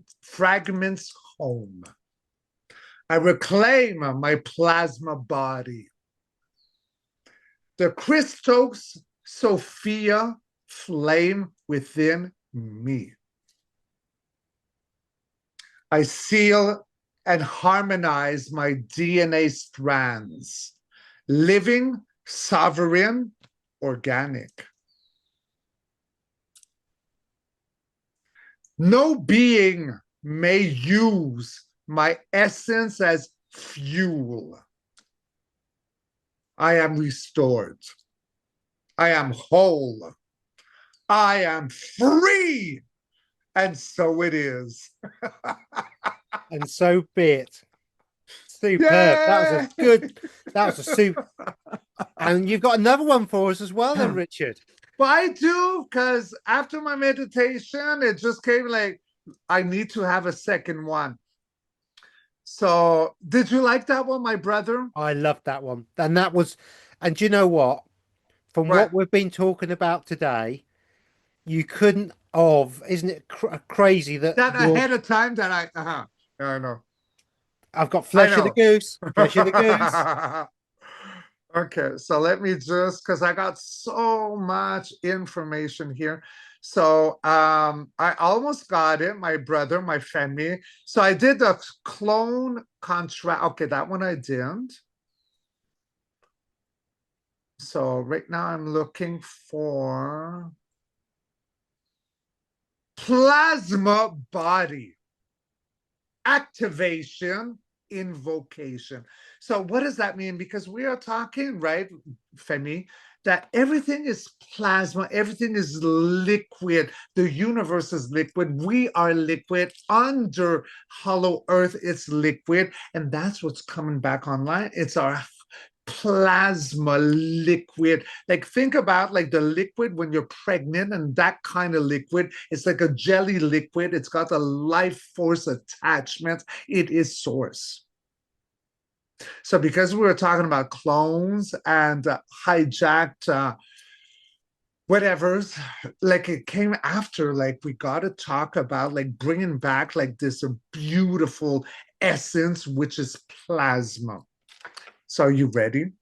home. I reclaim my plasma body. The Christos Sophia flame within me. I seal and harmonize my DNA strands, living, sovereign, organic. No being may use my essence as fuel. I am restored. I am whole. I am free. And so it is. And so be it. Superb. Yay! That was a super. And you've got another one for us as well then, Richard. But I do, because after my meditation, it just came like, I need to have a second one. So did you like that one, my brother? I loved that one. And do you know what? From what we've been talking about today, you couldn't isn't it crazy that ahead of time that yeah, I know. I've got flesh of the goose, flesh of the goose. Okay, so let me just, because I got so much information here. So I almost got it, my brother, my family. So I did the clone contract. Okay, that one I didn't. So right now I'm looking for plasma body activation invocation. So what does that mean? Because we are talking, right, Femi, that everything is plasma, everything is liquid. The universe is liquid. We are liquid. Under Hollow Earth, it's liquid. And that's what's coming back online. It's our plasma liquid. Like think about like the liquid when you're pregnant, and that kind of liquid, it's like a jelly liquid. It's got a life force attachment. It is source. So because we were talking about clones and hijacked whatever's, like it came after, like we got to talk about like bringing back like this beautiful essence, which is plasma. So are you ready?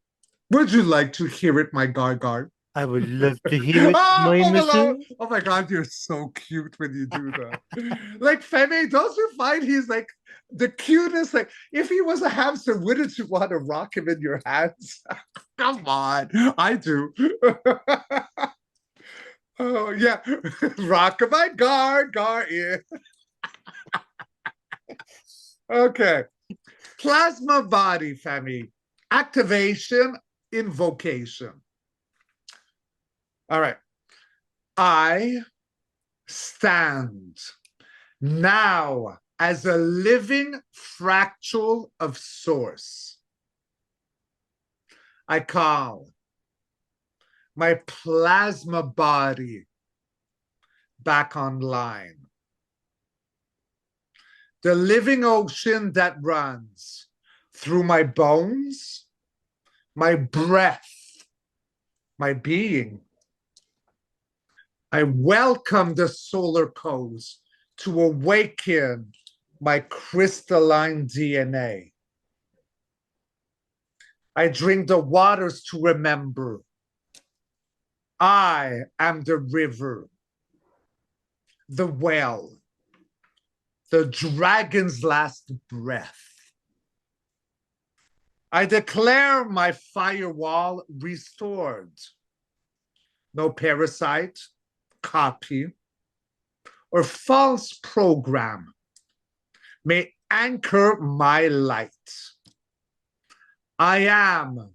Would you like to hear it, my Gargar? I would love to hear it, Oh, my hello. innocent. Oh my God, you're so cute when you do that. Like Femi, don't you find he's like the cutest? Like if he was a hamster, wouldn't you want to rock him in your hands? Come on, I do. Oh yeah, rock my Gar, yeah. Okay, plasma body, Femi. Activation, invocation. All right. I stand now as a living fractal of source. I call my plasma body back online. The living ocean that runs through my bones, my breath, my being. I welcome the solar codes to awaken my crystalline DNA. I drink the waters to remember. I am the river, the well, the dragon's last breath. I declare my firewall restored. No parasite, copy, or false program may anchor my light. I am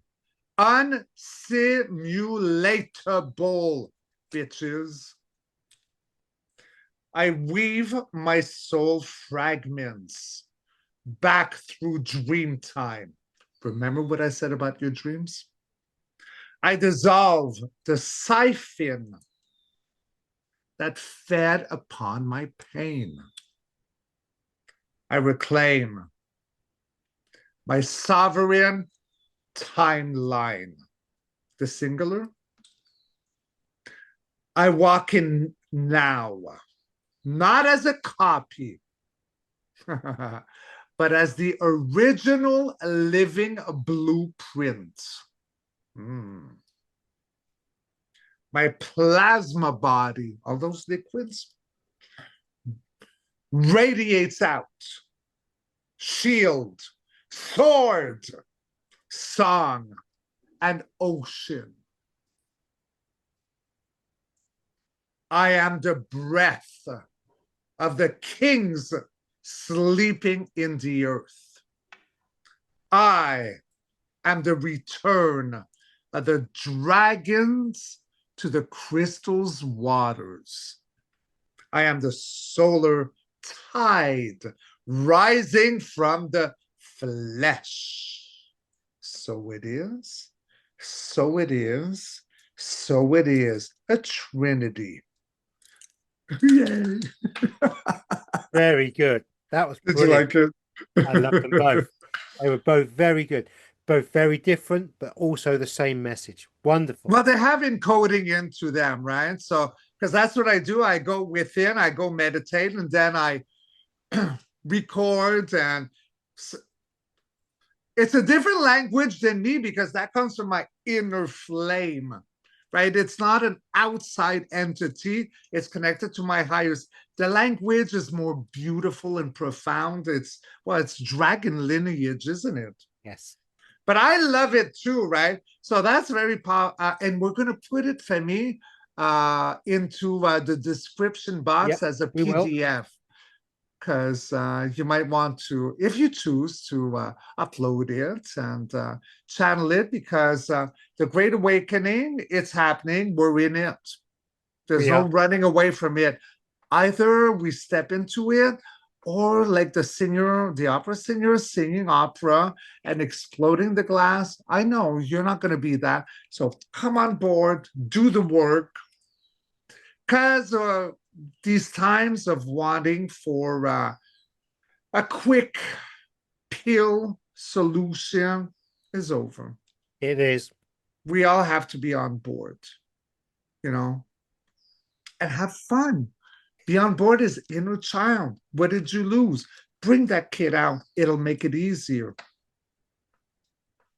unsimulatable, bitches. I weave my soul fragments back through dream time. Remember what I said about your dreams? I dissolve the siphon that fed upon my pain. I reclaim my sovereign timeline, the singular. I walk in now, not as a copy, but as the original living blueprint. My plasma body, all those liquids, radiates out. Shield, sword, song, and ocean. I am the breath of the kings sleeping in the earth. I am the return of the dragons to the crystal's waters. I am the solar tide rising from the flesh. So it is, so it is, so it is. A trinity. Yay. Very good. That was Did you brilliant. like it? I loved them both. They were both very good, both very different, but also the same message. Wonderful. Well, they have encoding into them, right? So, because that's what I do. I go within, I go meditate, and then I record. And it's a different language than me because that comes from my inner flame, right? It's not an outside entity. It's connected to my highest. The language is more beautiful and profound. It's dragon lineage, isn't it? Yes. But I love it too, right? So that's very powerful. And we're going to put it, Femi, into the description box as a PDF. Because you might want to, if you choose to upload it and channel it, because the Great Awakening, it's happening. We're in it. There's no running away from it. Either we step into it, or like the singer, the opera singer singing opera and exploding the glass. I know you're not going to be that. So come on board, do the work. Because these times of wanting for a quick pill solution is over. It is. We all have to be on board, you know, and have fun. Be on board as inner child. What did you lose? Bring that kid out. It'll make it easier.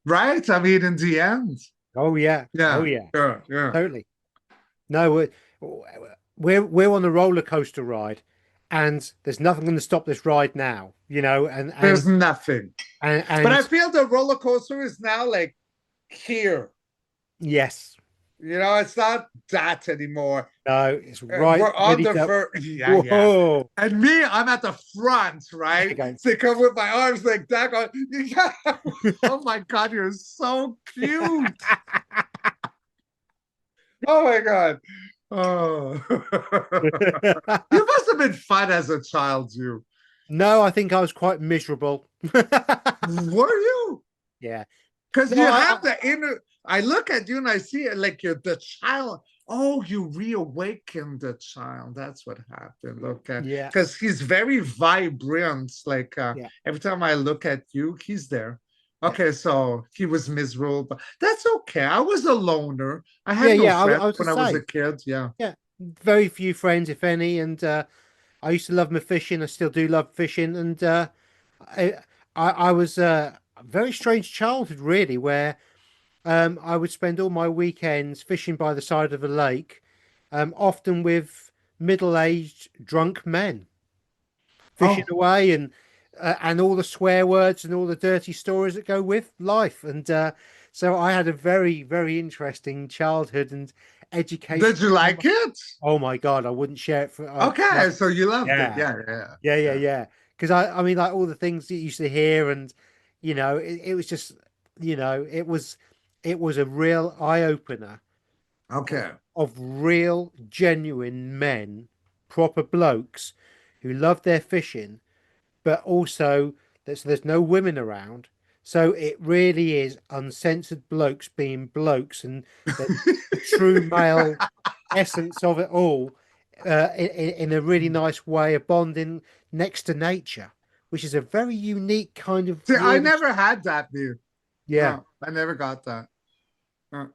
Right? I mean, in the end. Oh yeah. Oh Yeah. yeah. Yeah. Yeah. Totally. No, we're on a roller coaster ride, and there's nothing going to stop this ride now. You know, There's nothing. But I and feel the roller coaster is now like here. yes, It's not that anymore. no, it's right We're on ready the to. yeah, yeah. Whoa! And me, I'm at the front, right? Okay. So come with my arms like that. Going, oh my god, you're so cute. Oh my god. Oh. You must have been fun as a child, you. No, I think I was quite miserable. Were you? Yeah. Because No, you have the inner. I look at you and I see it like you're the child. Oh, you reawakened the child. That's what happened. Okay. yeah, Because he's very vibrant. Like yeah, every time I look at you, he's there. yeah, Okay, so he was miserable, but that's okay. I was a loner. I yeah, had no yeah. friends I was to when I was a say, kid. Yeah. yeah, very few friends, if any, and I used to love my fishing. I still do love fishing, and I, I was a very strange childhood, really, where I would spend all my weekends fishing by the side of a lake, often with middle-aged drunk men fishing Oh, away, and all the swear words and all the dirty stories that go with life. And so I had a very, very interesting childhood and did education. you like it? Oh my God, I wouldn't share it for Okay, like, so you loved it. yeah, Yeah, yeah, yeah, yeah, yeah. yeah. Because I mean, like all the things that you used to hear, and it was just, it was a real eye opener Okay. of real, genuine men, proper blokes who love their fishing, but also there's no women around. So it really is uncensored blokes being blokes, and the true male essence of it all, in a really nice way of bonding next to nature, which is a very unique kind of See, I really, never had that, dude. yeah. No, I never got that. Uh,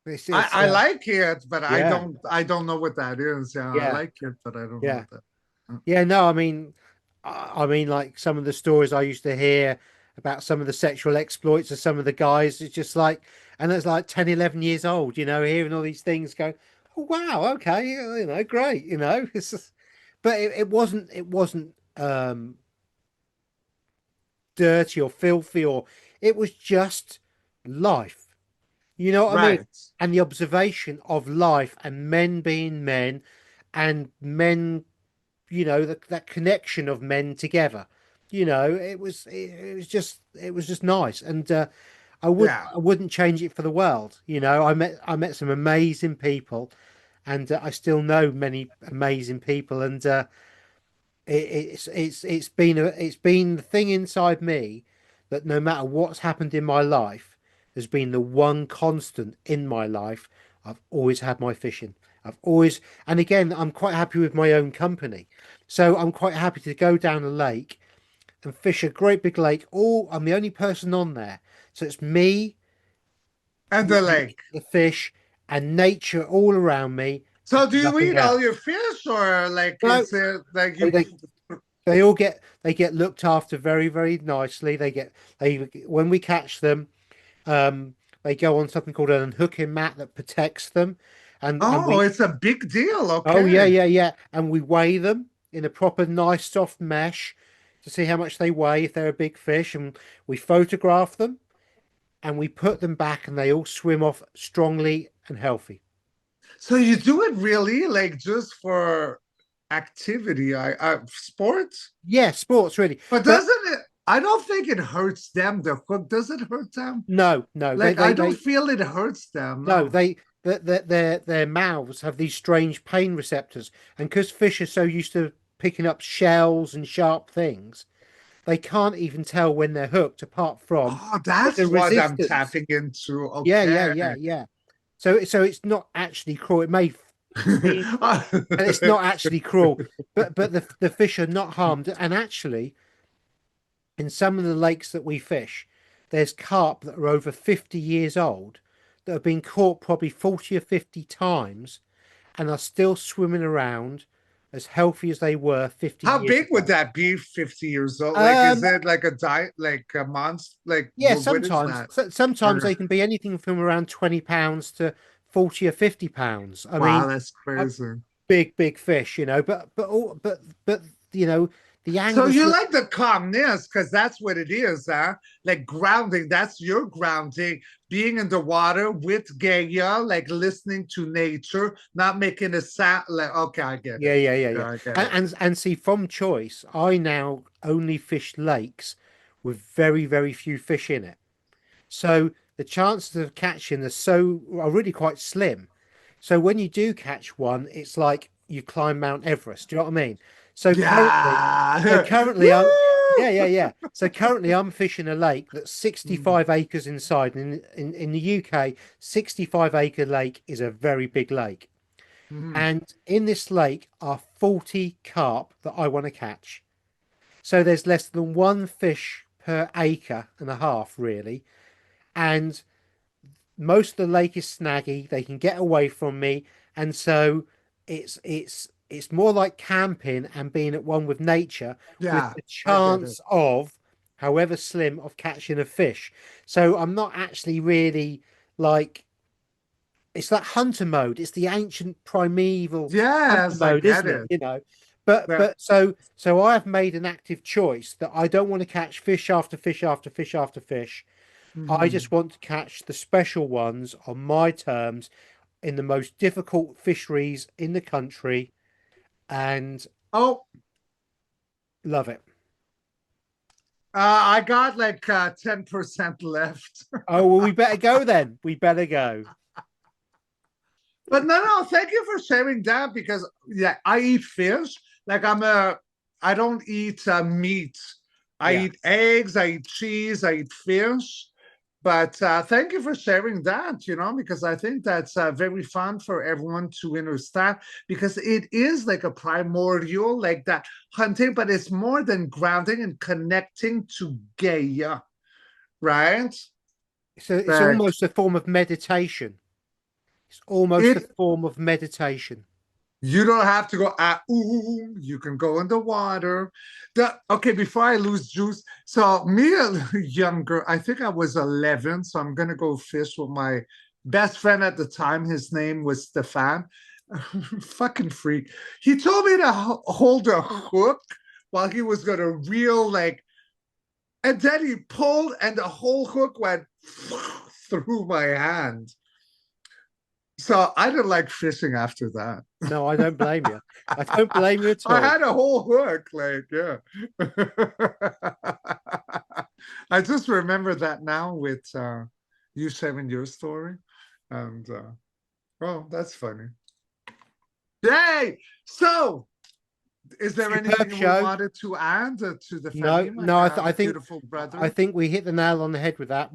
I, It's I like it, but I yeah, don't I don't know what that is. Yeah, I yeah, like it, but I don't know yeah. what that. Uh, Yeah, no, I mean, I mean, like some of the stories I used to hear about some of the sexual exploits of some of the guys, it's just like, and it's like 10, 11 years old, hearing all these things go, oh, wow, okay, great, it's just, but it wasn't dirty or filthy, or it was just life, you know what I mean? right. And the observation of life and men being men and men, that connection of men together. It was just nice, and Yeah. I wouldn't change it for the world. I met some amazing people, and I still know many amazing people, and it's been the thing inside me that no matter what's happened in my life, has been the one constant in my life. I've always had my fishing. I've always, and again, I'm quite happy with my own company. So I'm quite happy to go down a lake and fish a great big lake. Oh, I'm the only person on there. So it's me, And the the lake, lake. the fish, and nature all around me, and So do you nothing eat all else. your fish, or like No, is it like they, you? they they get looked after very, very nicely. They when we catch them, um, they go on something called an unhooking mat that protects them, and Oh, we it's a big deal. oh yeah, Okay. yeah, yeah, and we weigh them in a proper nice soft mesh to see how much they weigh if they're a big fish, and we photograph them and we put them back, and they all swim off strongly and healthy. So you do it really like just for activity, sports? Yeah, sports really, But but doesn't it? I don't think it hurts them. The hook does it hurt them? no, no, Like I don't feel it hurts them. no, No. their mouths have these strange pain receptors, and because fish are so used to picking up shells and sharp things, they can't even tell when they're hooked, apart from Oh, there's a that's what I'm resistance. tapping into. Yeah, yeah, Okay. yeah, yeah. So it's not actually cruel. It may seem, and it's not actually cruel, but the fish are not harmed. And actually, in some of the lakes that we fish, there's carp that are over 50 years old that have been caught probably 40 or 50 times and are still swimming around as healthy as they were 50 How years big would ago. that be? 50 years old? Like, is Um, it like a diet, like a monster? Like, yeah, what is sometimes. that? Sometimes Okay. they can be anything from around 20 pounds to 40 or 50 pounds. I Wow, mean, that's a crazy. big fish, but you know, the So anglers you look. like the calmness because that's what it is, huh? Like grounding, that's your grounding. Being in the water with Gaia, like listening to nature, not making a sound. Like, okay, I get it. Yeah. Yeah, I get And, it. and see, from choice, I now only fish lakes with very few fish in it. So the chances of catching are really quite slim. So when you do catch one, it's like you climb Mount Everest. Do you know what I mean? So currently, so Yeah. currently I'm yeah. So currently I'm fishing a lake that's 65 acres inside. In the UK, 65-acre lake is a very big lake. Mhm. And in this lake are 40 carp that I want to catch. So there's less than one fish per acre and a half, really. And most of the lake is snaggy. They can get away from me. And so it's more like camping and being at one with nature with Yeah, the I get it. chance of, however slim, of catching a fish. So I'm not actually really like it's that hunter mode. It's the ancient primeval hunter Yes, I mode, get isn't it? it. You know. But Yeah. but so I have made an active choice that I don't want to catch fish after fish after fish after fish. I Mhm. just want to catch the special ones on my terms in the most difficult fisheries in the country and Oh, love it. I got like 10% left. Oh, well, we better go then. We better go. But no, thank you for sharing that because yeah, I eat fish. Like I don't eat meat. I Yeah. eat eggs, I eat cheese, I eat fish. But thank you for sharing that, because I think that's very fun for everyone to understand because it is like a primordial, like that hunting, but it's more than grounding and connecting to Gaia, right? It's Like almost a form of meditation. It's almost a it form of meditation. You don't have to go you can go in the water. Okay, before I lose juice, so me a younger, I think I was 11, so I'm gonna go fish with my best friend at the time. His name was Stefan. Fucking freak. He told me to hold a hook while he was gonna reel and then he pulled and the whole hook went through my hand. So I didn't like fishing after that. No, I don't blame you. I don't blame you at I all. had a whole hook, yeah. I just remember that now with you sharing your story. And oh, that's funny. Yay! So, is there Superb anything we show. wanted to add to the No, family, my no, I think beautiful I brother? think we hit the nail on the head with that.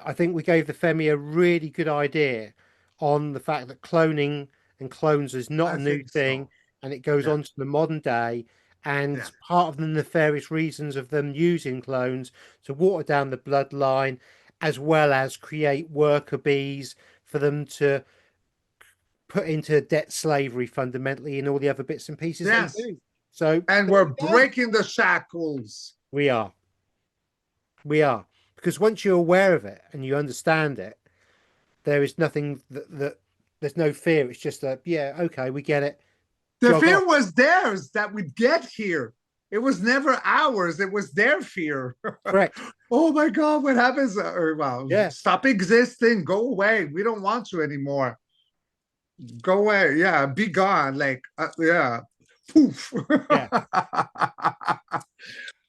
I think we gave the Femi a really good idea on the fact that cloning and clones is not I a new think thing, so. and it goes Yeah, on to the modern day. yeah. And part of the nefarious reasons of them using clones to water down the bloodline, as well as create worker bees for them to put into debt slavery fundamentally and all the other bits and pieces they Yes. do. So And there we're we go. breaking the shackles. We are. We are. Because once you're aware of it and you understand it, there is nothing that there's no fear. It's just a, yeah, okay, we get it. The Jog off. fear was theirs that we'd get here. It was never ours. It was their fear. Correct. Oh my God, what happens? Well, Yeah. stop existing. Go away. We don't want you anymore. Go away. Yeah, be gone. Like, yeah. Poof. Yeah.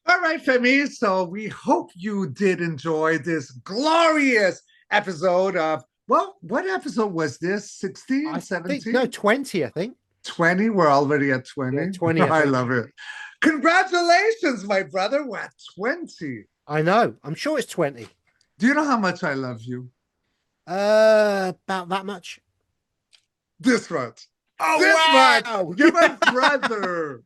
All right, Femi. So we hope you did enjoy this glorious episode of, well, what episode was this? 16, I think no 17? 20, I think. 20. We're already at Yeah, 20. 20, I I think. love it. Congratulations, my brother. We're at 20. I know. I'm sure it's 20. Do you know how much I love you? About that much. This much. Oh This much. wow. You're my brother.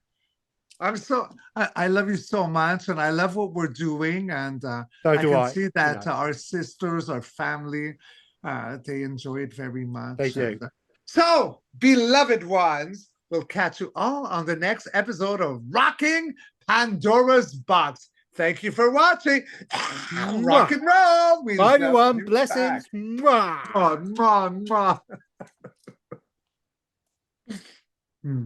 I love you so much, and I love what we're doing, and So I do can I. see You that know, our sisters, our family, they enjoy it very they much. do. And so, beloved ones, we'll catch you all on the next episode of Rocking Pandora's Box. Thank you for watching. Rock Mwah. and roll. We Bye, love everyone. you back. Blessings. Mwah. Mwah, mwah, mwah. Hmm.